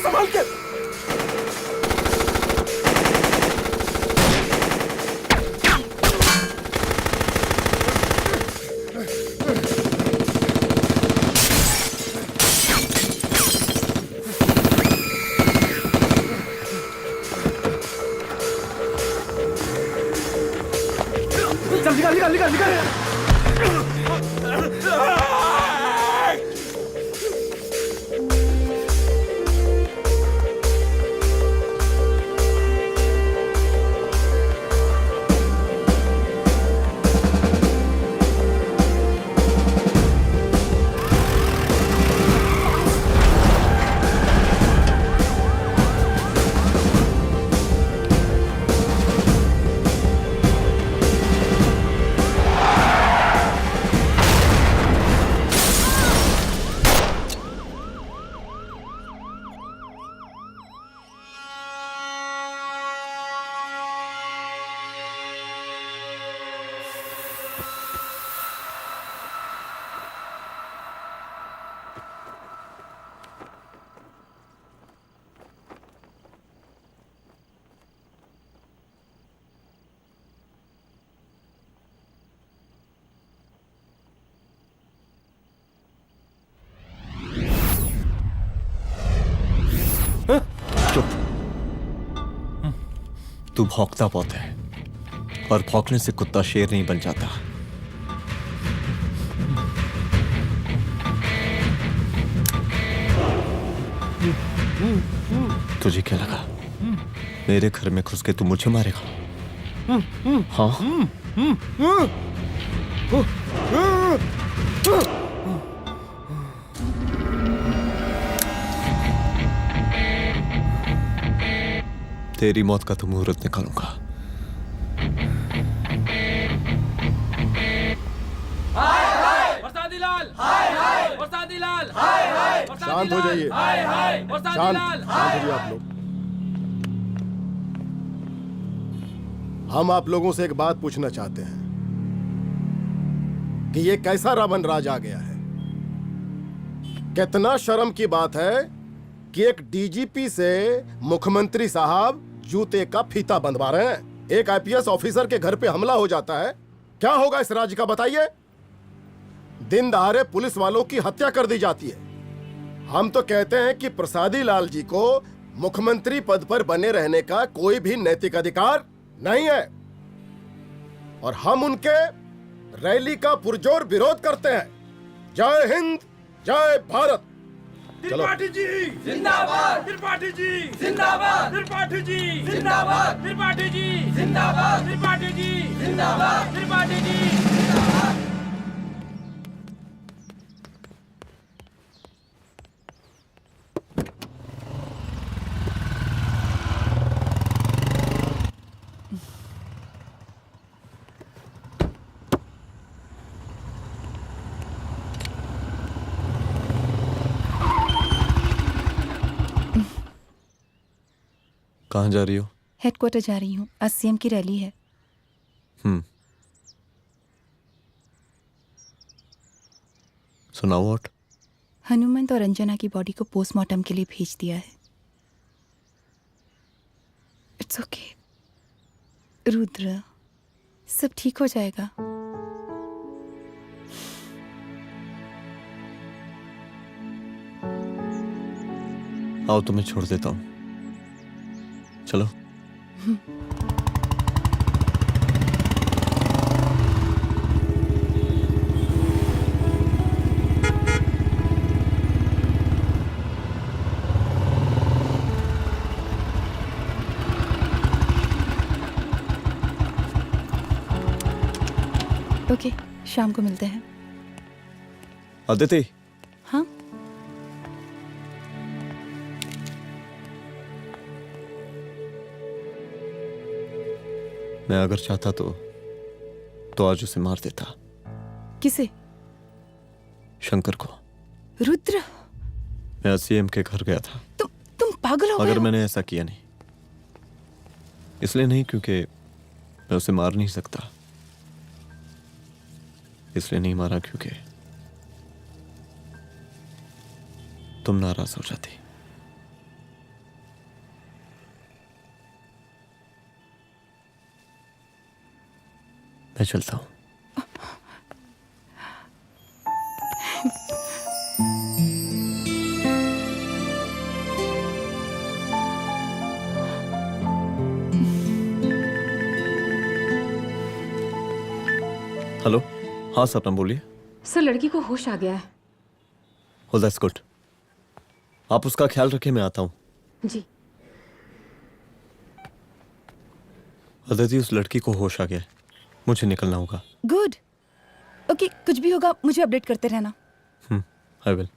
संभाल के। चल निकाल निकाल निकाल निकाल। चुप। तू भौंकता बहुत है और भौंकने से कुत्ता शेर नहीं बन जाता। तुझे क्या लगा मेरे घर में घुस के तू मुझे मारेगा? हाँ? तेरी मौत का तो मुहूर्त निकालूंगा। शांत हो जाइए। शांत हो जाइए आप लोग। हम आप लोगों से एक बात पूछना चाहते हैं कि ये कैसा रावण राज आ गया है। कितना शर्म की बात है कि एक डीजीपी से मुख्यमंत्री साहब जूते का फीता बंधवा रहे हैं। एक आईपीएस ऑफिसर के घर पे हमला हो जाता है, क्या होगा इस राज्य का बताइए? दिन दहाड़े पुलिस वालों की हत्या कर दी जाती है। हम तो कहते हैं कि प्रसादी लाल जी को मुख्यमंत्री पद पर बने रहने का कोई भी नैतिक अधिकार नहीं है और हम उनके रैली का पुरजोर विरोध करते हैं। जय हिंद, जय भारत। त्रिपाठी जी जिंदाबाद, त्रिपाठी जी जिंदाबाद, त्रिपाठी जी जिंदाबाद, त्रिपाठी जी जिंदाबाद, त्रिपाठी जी जिंदाबाद, त्रिपाठी जी जिंदाबाद। कहाँ जा रही हो? हेडक्वार्टर जा रही हूँ, आज सीएम की रैली है। सुनाओ। व्हाट? हनुमंत और अंजना की बॉडी को पोस्टमार्टम के लिए भेज दिया है। इट्स ओके रुद्र, सब ठीक हो जाएगा। आओ तुम्हें छोड़ देता हूँ, चलो। ओके, शाम को मिलते हैं। अदिति। हाँ? मैं अगर चाहता तो आज उसे मार देता। किसे? शंकर को। रुद्र, मैं सीएम के घर गया था। तुम पागल हो गए मगर हो? मैंने ऐसा किया नहीं। इसलिए नहीं क्योंकि मैं उसे मार नहीं सकता, इसलिए नहीं मारा क्योंकि तुम नाराज हो जाती। मैं चलता हूं। हेलो। हाँ सपना बोलिए। सर, लड़की को होश आ गया है। Oh, that's good. आप उसका ख्याल रखिए, मैं आता हूँ। जी। अदिति, उस लड़की को होश आ गया है, मुझे निकलना होगा। गुड। ओके, कुछ भी होगा मुझे अपडेट करते रहना। I will.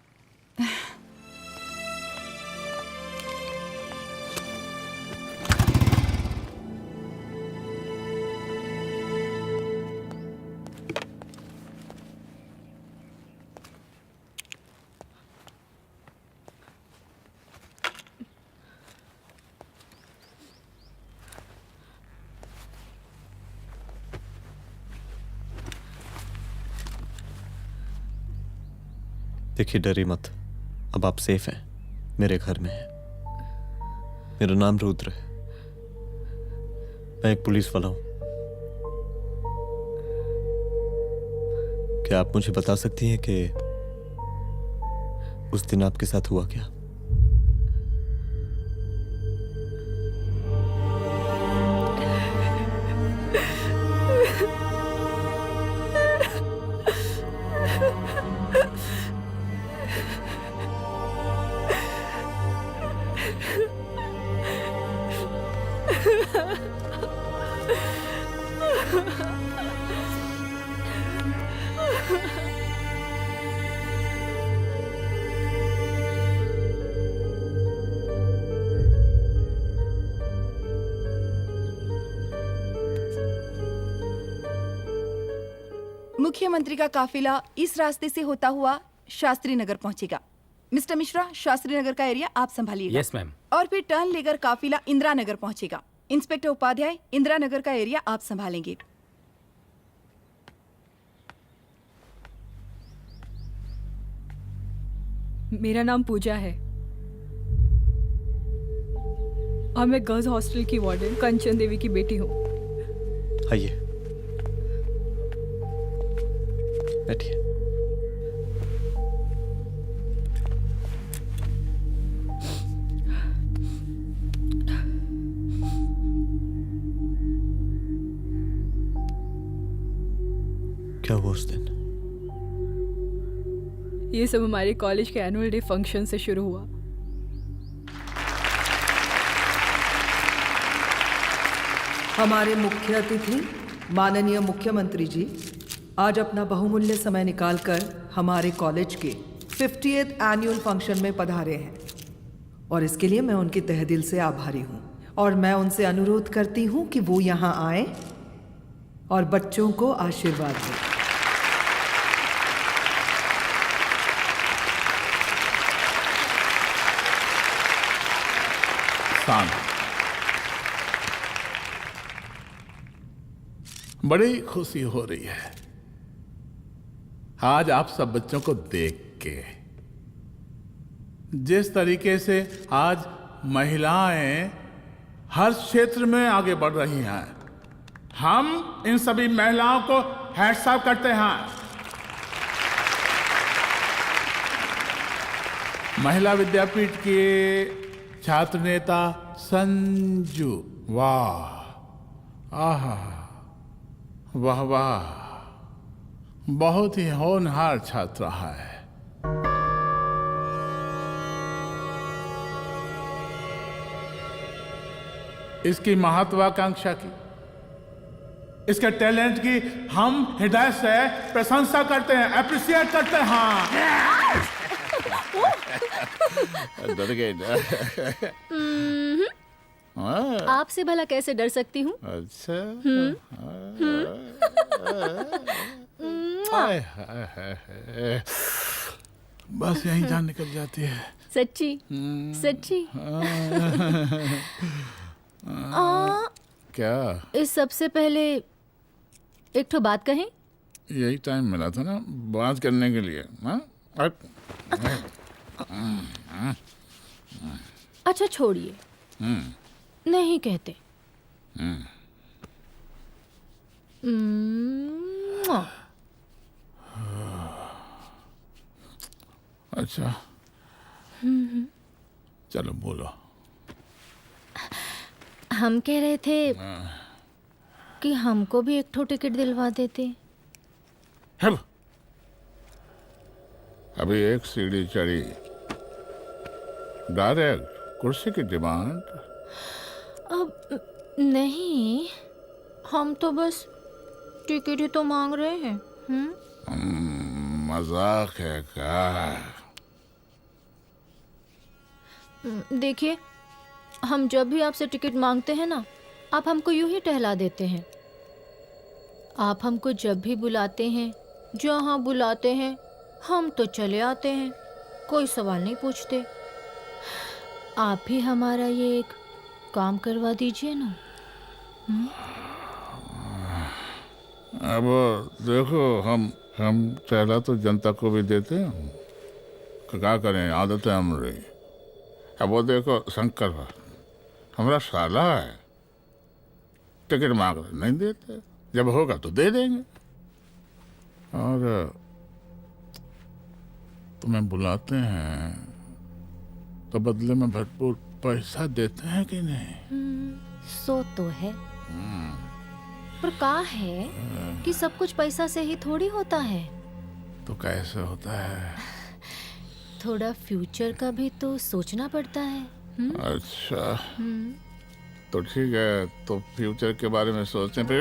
देखिए, डरिए मत, अब आप सेफ हैं, मेरे घर में हैं। मेरा नाम रुद्र है, मैं एक पुलिस वाला हूं। क्या आप मुझे बता सकती हैं कि उस दिन आपके साथ हुआ क्या? मुख्यमंत्री का काफिला इस रास्ते से होता हुआ शास्त्री नगर पहुंचेगा। मिस्टर मिश्रा, शास्त्री नगर का एरिया आप संभालिएगा। Yes ma'am. और फिर टर्न लेकर काफिला इंदिरा नगर पहुंचेगा। इंस्पेक्टर उपाध्याय, इंदिरा नगर का एरिया आप संभालेंगे। मेरा नाम पूजा है और मैं गर्ल्स हॉस्टल की वार्डन कंचन देवी की बेटी हूँ। आइए, बैठिए। क्या हुआ उस दिन? ये सब हमारे कॉलेज के एनुअल डे फंक्शन से शुरू हुआ। हमारे मुख्य अतिथि माननीय मुख्यमंत्री जी आज अपना बहुमूल्य समय निकालकर हमारे कॉलेज के 50th एनुअल फंक्शन में पधारे हैं और इसके लिए मैं उनके तहे दिल से आभारी हूँ और मैं उनसे अनुरोध करती हूँ कि वो यहाँ आए और बच्चों को आशीर्वाद दें। बड़ी खुशी हो रही है आज आप सब बच्चों को देख के। जिस तरीके से आज महिलाएं हर क्षेत्र में आगे बढ़ रही हैं, हम इन सभी महिलाओं को हैट्स ऑफ करते हैं। महिला विद्यापीठ के छात्र नेता संजू, वाह, आहा, वाह वाह, बहुत ही होनहार छात्रा है। इसकी महत्वाकांक्षा की, इसके टैलेंट की हम हृदय से प्रशंसा करते हैं, अप्रिशिएट करते हैं। डर गए ना? आपसे भला कैसे डर सकती हूँ? अच्छा। बस यही जान निकल जाती है। सच्ची सच्ची। क्या? इस सबसे पहले एक ठो बात कहें? यही टाइम मिला था ना बात करने के लिए। अच्छा छोड़िए, नहीं कहते। अच्छा चलो बोलो। हम कह रहे थे कि हमको भी एक ठो टिकट दिलवा देते। अभी एक सीढ़ी चढ़ी, डायरेक्ट कुर्सी की डिमांड। अब नहीं, हम तो बस टिकट ही तो मांग रहे हैं। मजाक है क्या? देखिए, हम जब भी आपसे टिकट मांगते हैं ना, आप हमको यूं ही टहला देते हैं। आप हमको जब भी बुलाते हैं, जहाँ बुलाते हैं, हम तो चले आते हैं, कोई सवाल नहीं पूछते। आप भी हमारा ये एक काम करवा दीजिए ना। अब देखो, हम टहला तो जनता को भी देते हैं, क्या करें, आदत है हमारी। अब वो देखो शंकर हमारा साला है, टिकट मांग रहे नहीं देते, जब होगा तो दे देंगे। और तुम्हें बुलाते हैं तो बदले में भरपूर पैसा देते हैं कि नहीं? सो तो है, पर का है कि सब कुछ पैसा से ही थोड़ी होता है। तो कैसे होता है? थोड़ा फ्यूचर का भी तो सोचना पड़ता है। अच्छा, तो ठीक है, तो फ्यूचर के बारे में सोचने पे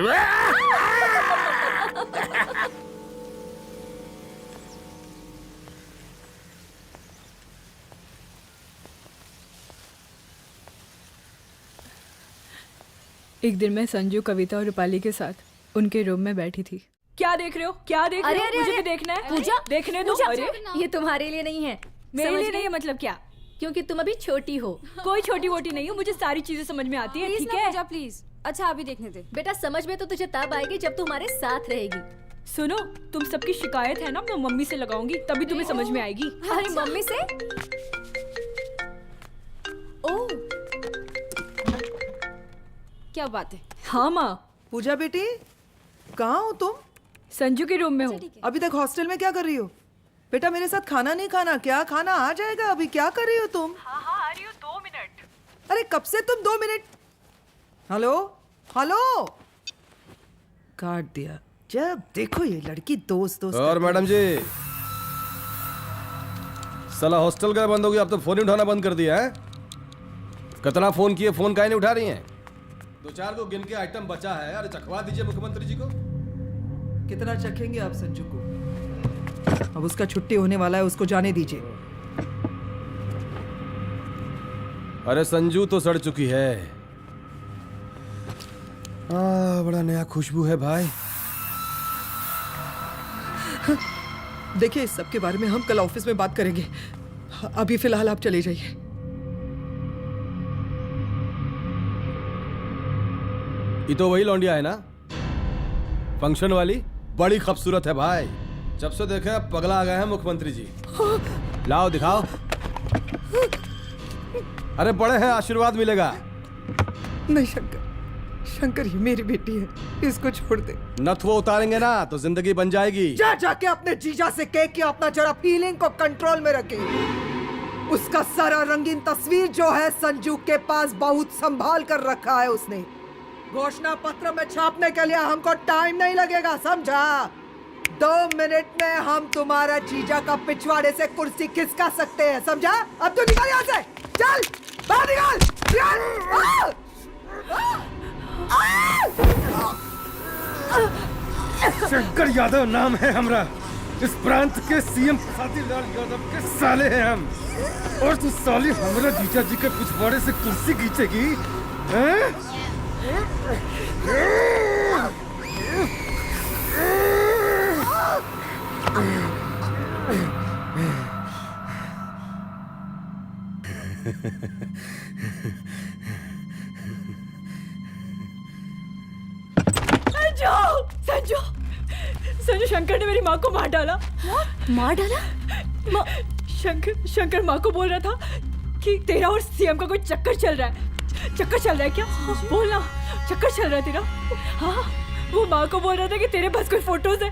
एक दिन मैं संजू, कविता और रूपाली के साथ उनके रूम में बैठी थी। क्या देख रहे हो? क्या देख रहे हो? मुझे भी देखना है। पूजा, देखने दो। अरे ये तुम्हारे लिए नहीं है। मेरे लिए नहीं है मतलब क्या? क्योंकि तुम अभी छोटी हो। कोई छोटी वोटी नहीं हो, मुझे सारी चीजें समझ में आती है। ठीक है पूजा प्लीज। अच्छा अभी देखने दे। बेटा समझ में तो तुझे तब आएगी जब तू हमारे साथ रहेगी। सुनो, तुम सबकी शिकायत है ना, मैं मम्मी से लगाऊंगी, तभी तुम्हें समझ में आएगी। अरे मम्मी से? ओह क्या बात है। हाँ माँ। पूजा बेटी, कहाँ हो तुम? संजू के रूम में हूँ। अभी तक हॉस्टल में क्या कर रही हो? बेटा मेरे साथ खाना नहीं खाना क्या? खाना आ जाएगा, अभी क्या कर रही हो तुम? हाँ आ रही हूँ, 2 मिनट। अरे कब से तुम 2 मिनट? हेलो हेलो, काट दिया। जब देखो ये लड़की दोस्त दोस्त। और मैडम जी, साला हॉस्टल का बंद हो गया, अब तो फोन ही उठाना बंद कर दिया है। कितना फोन किए, फोन काहे नहीं उठा रही हैं? 2-4 को गिन के आइटम बचा है, अरे चखवा दीजिए मुख्यमंत्री जी को। कितना चखेंगे आप संजू को? अब उसका छुट्टी होने वाला है, उसको जाने दीजिए। अरे संजू तो सड़ चुकी है। बड़ा नया खुशबू है भाई। देखिए इस सब के बारे में हम कल ऑफिस में बात करेंगे, अभी फिलहाल आप चले जाइए। ये तो वही लौंडिया है ना, फंक्शन वाली? बड़ी खूबसूरत है भाई, जब से देखे पगला आ गए हैं मुख्यमंत्री जी। लाओ दिखाओ। अरे बड़े हैं, आशीर्वाद मिलेगा। नहीं शंकर, शंकर ये मेरी बेटी है, इसको छोड़ दे। नथ वो उतारेंगे ना तो जिंदगी बन जाएगी। जा जाके अपने जीजा से कह के अपना जरा फीलिंग को कंट्रोल में रखे। उसका सारा रंगीन तस्वीर जो है संजू के पास बहुत संभाल कर रखा है उसने। घोषणा पत्र में छापने के लिए हमको टाइम नहीं लगेगा, समझा? 2 मिनट में हम तुम्हारा जीजा का पिछवाड़े से कुर्सी खिसका सकते हैं, समझा? अब तो निकल यहाँ से, चल बाहर निकल। शंकर यादव नाम है हमरा, इस प्रांत के सीएम प्रसादीलाल यादव के साले हैं हम। और तू साली हमरा जीजा जी के पिछवाड़े से कुर्सी खींचेगी, हैं? संजू, संजू शंकर ने मेरी माँ को मार डाला। मार डाला? शंकर माँ को बोल रहा था कि तेरा और सीएम का कोई चक्कर चल रहा है। चक्कर चल रहा है क्या? बोलना, चक्कर चल रहा है तेरा? हाँ, वो माँ को बोल रहा था कि तेरे पास कोई फोटोज है।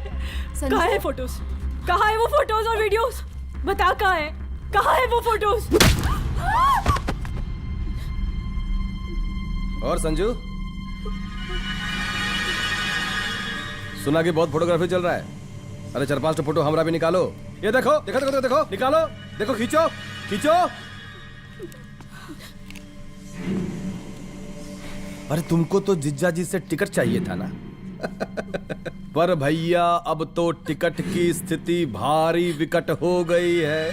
कहाँ है फोटोज? कहाँ है वो फोटोज और वीडियोस? बता कहाँ है? कहाँ है वो फोटोज? और संजू, सुना कि बहुत फोटोग्राफी चल रहा है। अरे 4-5 फोटो हमरा भी निकालो। ये देखो देखो देखो देखो, निकालो, देखो, खींचो खींचो। अरे तुमको तो जिज्जा जी से टिकट चाहिए था ना। पर भैया अब तो टिकट की स्थिति भारी विकट हो गई है।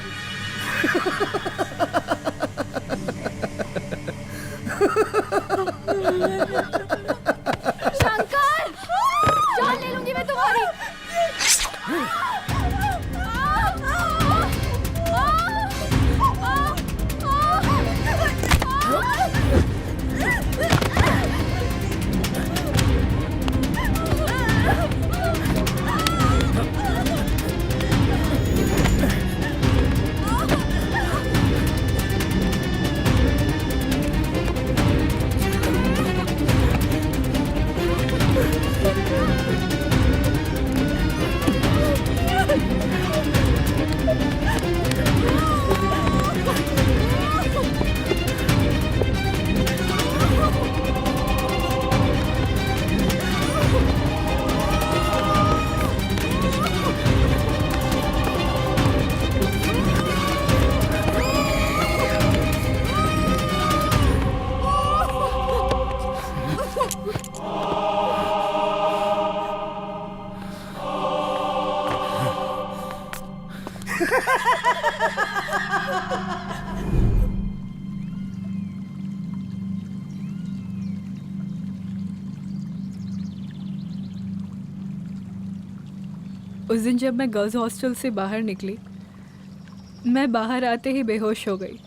शंकर, जान ले लूंगी मैं तुम्हारी। उस दिन जब मैं गर्ल्स हॉस्टल से बाहर निकली, मैं बाहर आते ही बेहोश हो गई।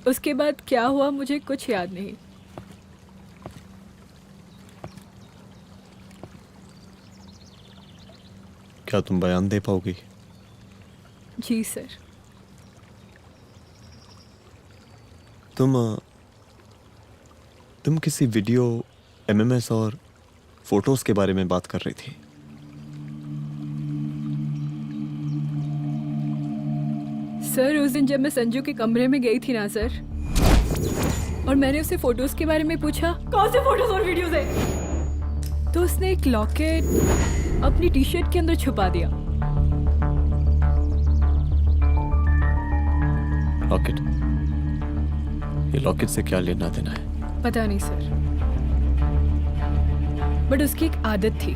उसके बाद क्या हुआ मुझे कुछ याद नहीं। क्या तुम बयान दे पाओगी? जी सर। तुम किसी वीडियो, एमएमएस और फोटोज के बारे में बात कर रही थी। सर उस दिन जब मैं संजू के कमरे में गई थी ना सर, और मैंने उसे फोटोज के बारे में पूछा कौन से फोटोज और वीडियोज है, तो उसने एक लॉकेट अपनी टी शर्ट के अंदर छुपा दिया। लॉकेट? ये लॉकेट से क्या लेना देना है? पता नहीं सर, बट उसकी एक आदत थी,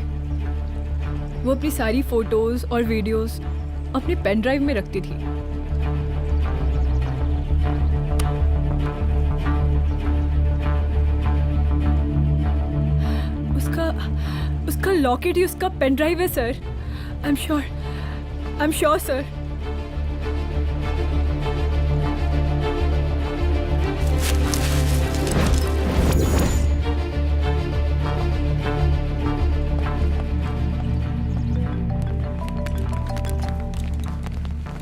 वो अपनी सारी फोटोज और वीडियोस अपने पेन ड्राइव में रखती थी। उसका लॉकेट ही उसका पेन ड्राइव है sir. I am sure sir.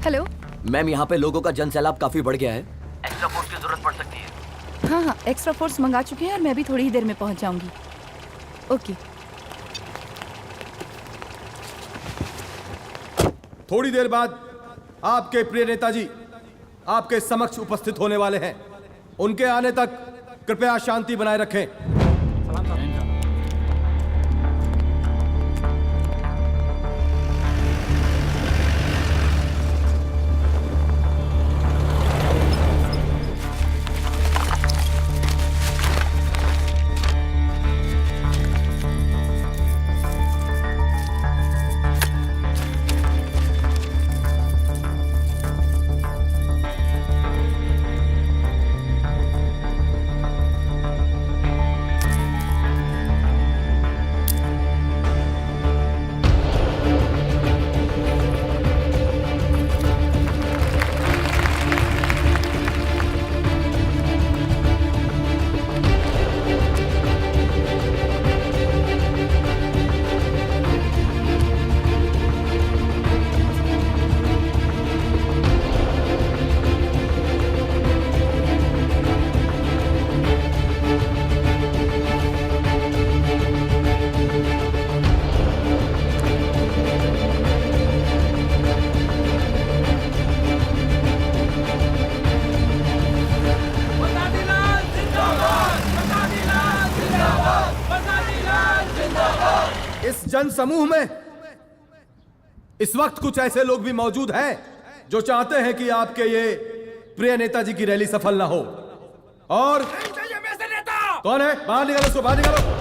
Hello ma'am, यहाँ पे लोगों का जन सैलाब काफी बढ़ गया है। एक्स्ट्रा फोर्स की जरूरत पड़ सकती है। हाँ हाँ, एक्स्ट्रा फोर्स मंगा चुके हैं और मैं भी थोड़ी ही देर में पहुंच जाऊंगी। ओके। थोड़ी देर बाद आपके प्रिय नेताजी आपके समक्ष उपस्थित होने वाले हैं। उनके आने तक कृपया शांति बनाए रखें। जन समूह में इस वक्त कुछ ऐसे लोग भी मौजूद हैं जो चाहते हैं कि आपके ये प्रिय नेताजी की रैली सफल ना हो। और कौन है? बाहर निकालो उसको, बाहर निकालो।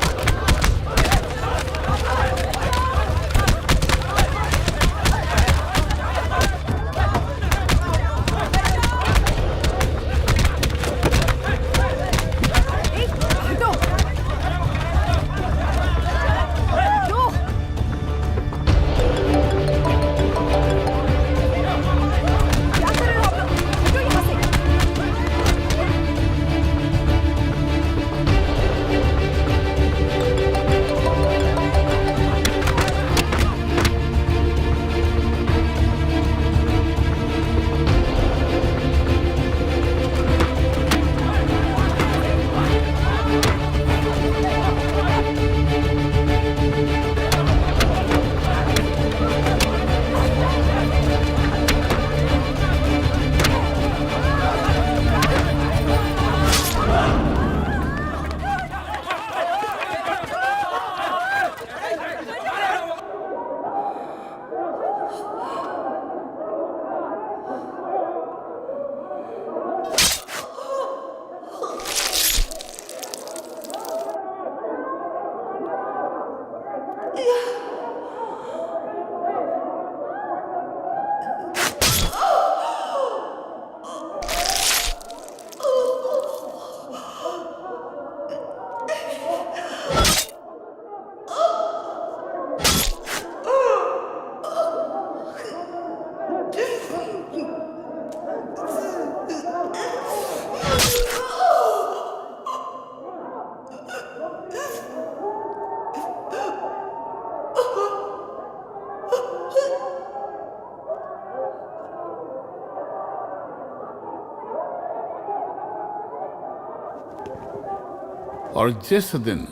और जिस दिन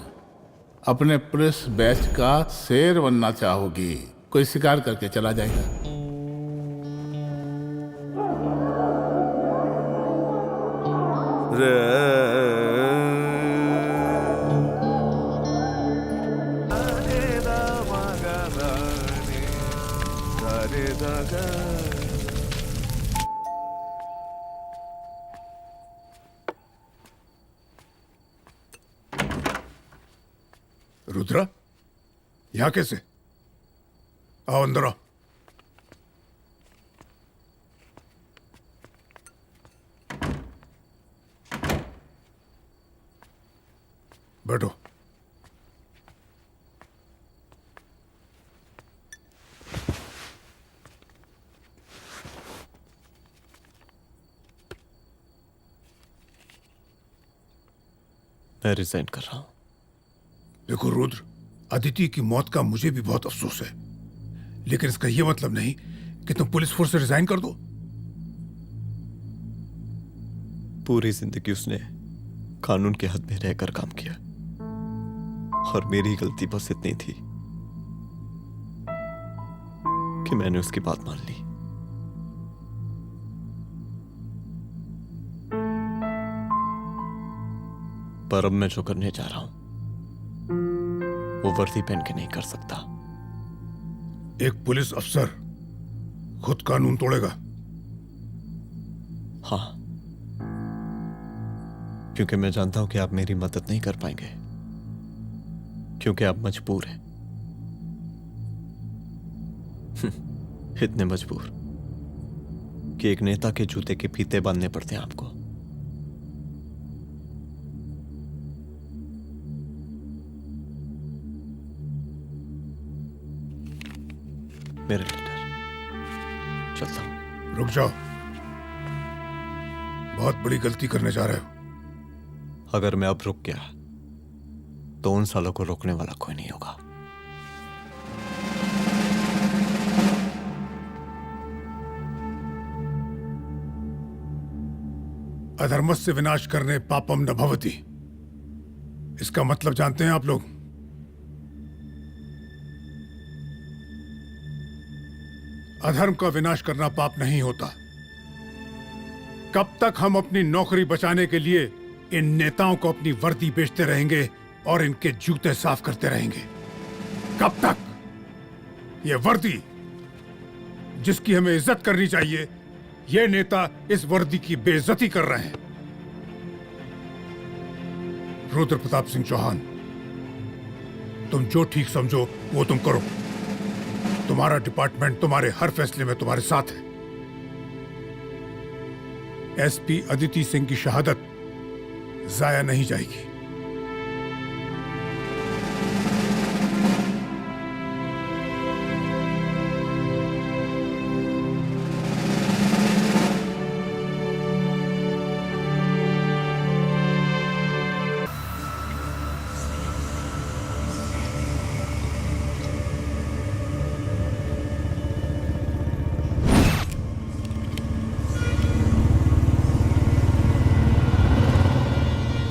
अपने पुलिस बैच का शेर बनना चाहोगी, कोई शिकार करके चला जाएगा। रुद्रा, यहाँ कैसे? आओ अंदर आओ। बैठो। मैं रिजाइन कर रहा हूं। देखो रुद्र, अदिति की मौत का मुझे भी बहुत अफसोस है, लेकिन इसका यह मतलब नहीं कि तुम पुलिस फोर्स से रिजाइन कर दो। पूरी जिंदगी उसने कानून के हद में रहकर काम किया और मेरी गलती बस इतनी थी कि मैंने उसकी बात मान ली। पर अब मैं जो करने जा रहा हूं वो वर्दी पहन के नहीं कर सकता। एक पुलिस अफसर खुद कानून तोड़ेगा? हाँ, क्योंकि मैं जानता हूं कि आप मेरी मदद नहीं कर पाएंगे, क्योंकि आप मजबूर हैं। इतने मजबूर कि एक नेता के जूते के फीते बांधने पड़ते हैं आपको। मेरे लेटर, चलता हूं। रुक जाओ, बहुत बड़ी गलती करने जा रहे हो। अगर मैं अब रुक गया तो उन सालों को रोकने वाला कोई नहीं होगा। अधर्मस्य विनाश करने पापम न भवति, इसका मतलब जानते हैं आप लोग? अधर्म का विनाश करना पाप नहीं होता। कब तक हम अपनी नौकरी बचाने के लिए इन नेताओं को अपनी वर्दी बेचते रहेंगे और इनके जूते साफ करते रहेंगे? कब तक? ये वर्दी जिसकी हमें इज्जत करनी चाहिए, ये नेता इस वर्दी की बेइज्जती कर रहे हैं। रुद्र प्रताप सिंह चौहान, तुम जो ठीक समझो वो तुम करो। तुम्हारा डिपार्टमेंट तुम्हारे हर फैसले में तुम्हारे साथ है। एसपी अदिति सिंह की शहादत जाया नहीं जाएगी।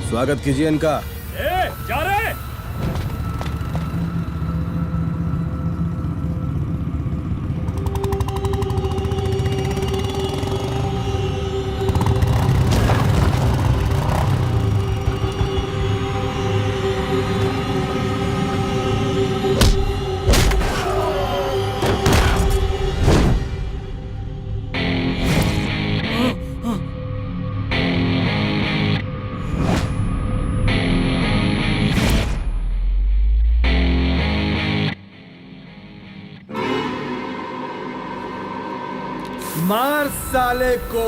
स्वागत कीजिए इनका। जा रहे। मार साले को।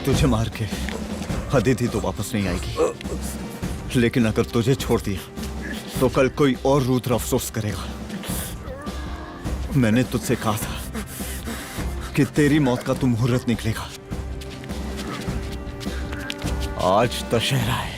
तुझे मार के अदिति तो वापस नहीं आएगी, लेकिन अगर तुझे छोड़ दिया तो कल कोई और रुद्र अफसोस करेगा। मैंने तुझसे कहा था कि तेरी मौत का तो मुहूर्त निकलेगा। आज दशहरा है।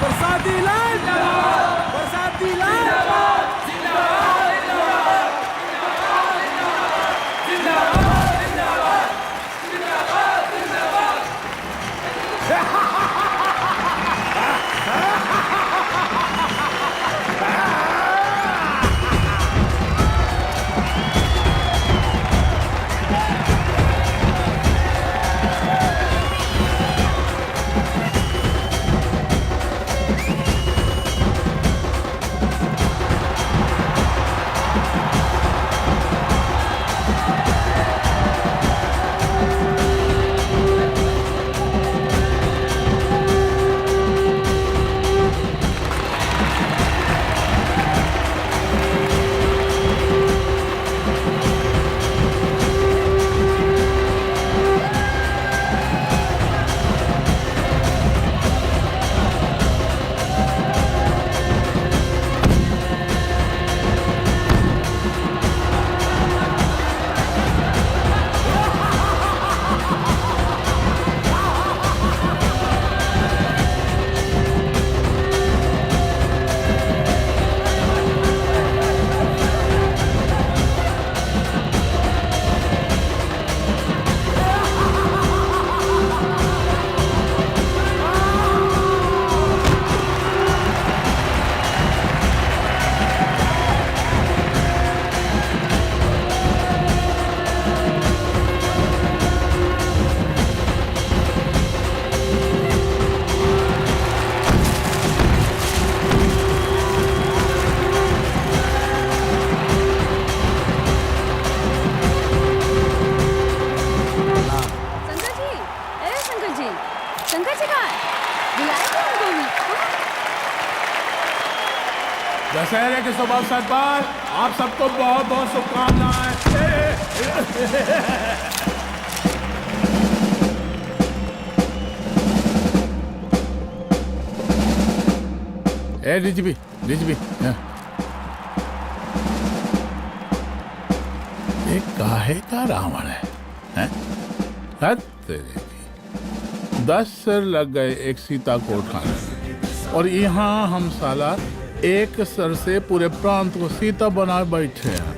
बरसाती लाल बरसाती लाल दशहरे के शुभ अवसर पर आप सबको बहुत बहुत शुभकामनाएं। ए डीजीपी ये काहे का रावण है, हैं? हद तेरे की। 10 सिर लग गए एक सीता को उठाने में, और यहाँ हम साला एक सर से पूरे प्रांत को सीता बनाए बैठे हैं।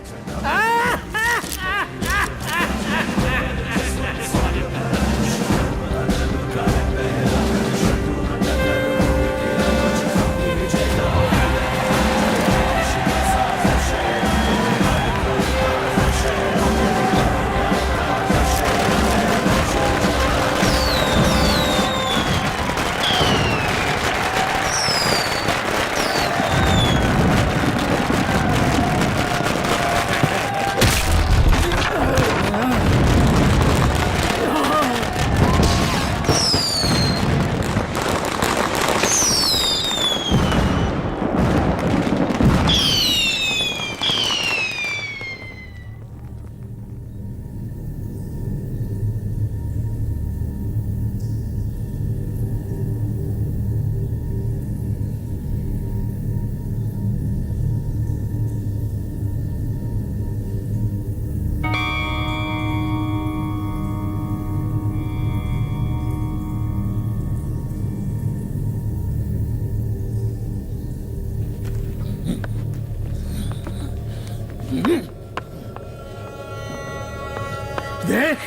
देख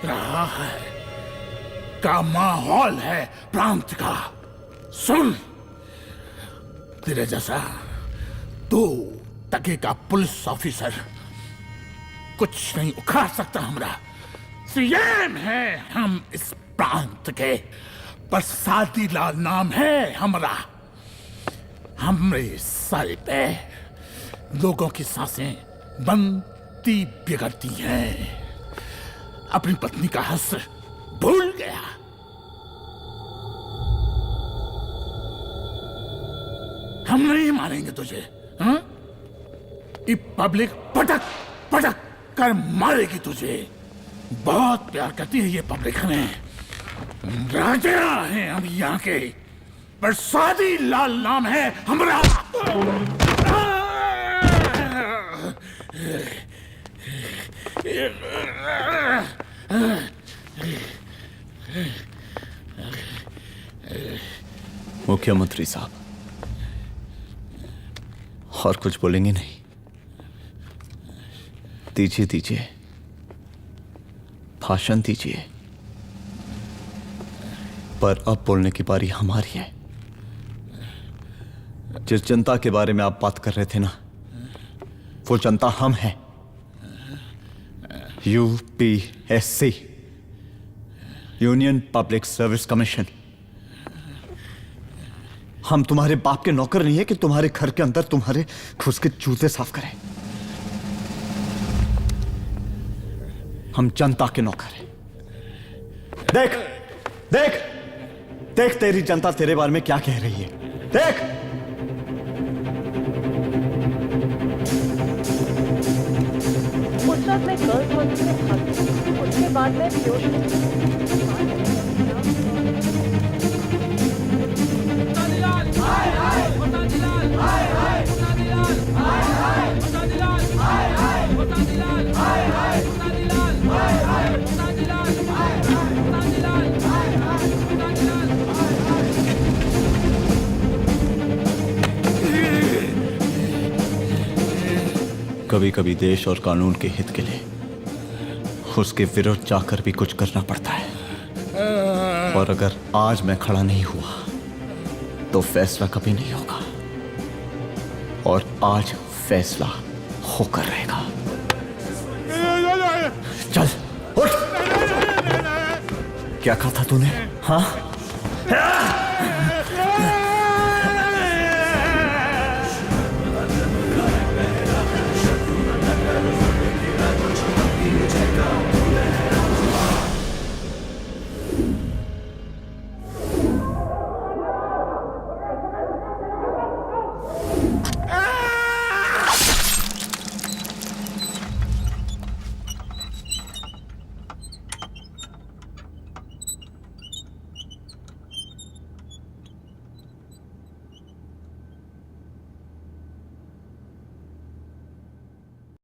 रहा है का माहौल है प्रांत का। सुन, तेरे जैसा 2 टके का पुलिस ऑफिसर कुछ नहीं उखाड़ सकता। हमरा सीएम है हम इस प्रांत के, प्रसादी लाल नाम है हमरा। हमरे सर पे लोगों की सांसें बनती बिगड़ती हैं। अपनी पत्नी का हंस भूल गया। हम नहीं मारेंगे तुझे, हाँ? ये पब्लिक पटक पटक कर मारेगी तुझे। बहुत प्यार करती है ये पब्लिक हमें। राजा हैं हम यहाँ के, प्रसादी लाल नाम है हमारा। मुख्यमंत्री साहब, और कुछ बोलेंगे नहीं? दीजिए भाषण दीजिए, पर अब बोलने की बारी हमारी है। जिस जनता के बारे में आप बात कर रहे थे ना, वो जनता हम हैं। UPSC, union public service commission. हम तुम्हारे बाप के नौकर नहीं है कि तुम्हारे घर के अंदर तुम्हारे घुस के जूते साफ करें। हम जनता के नौकर हैं। देख देख देख, तेरी जनता तेरे बारे में क्या कह रही है। देख, उस वक्त मैं गर्ल्स हॉस्टल में भागी, उसके बाद मैं बेहोश कभी कभी देश और कानून के हित के लिए उसके विरुद्ध जाकर भी कुछ करना पड़ता है। और अगर आज मैं खड़ा नहीं हुआ तो फैसला कभी नहीं होगा, और आज फैसला होकर रहेगा। चल उठ। क्या कहा था तूने? हाँ,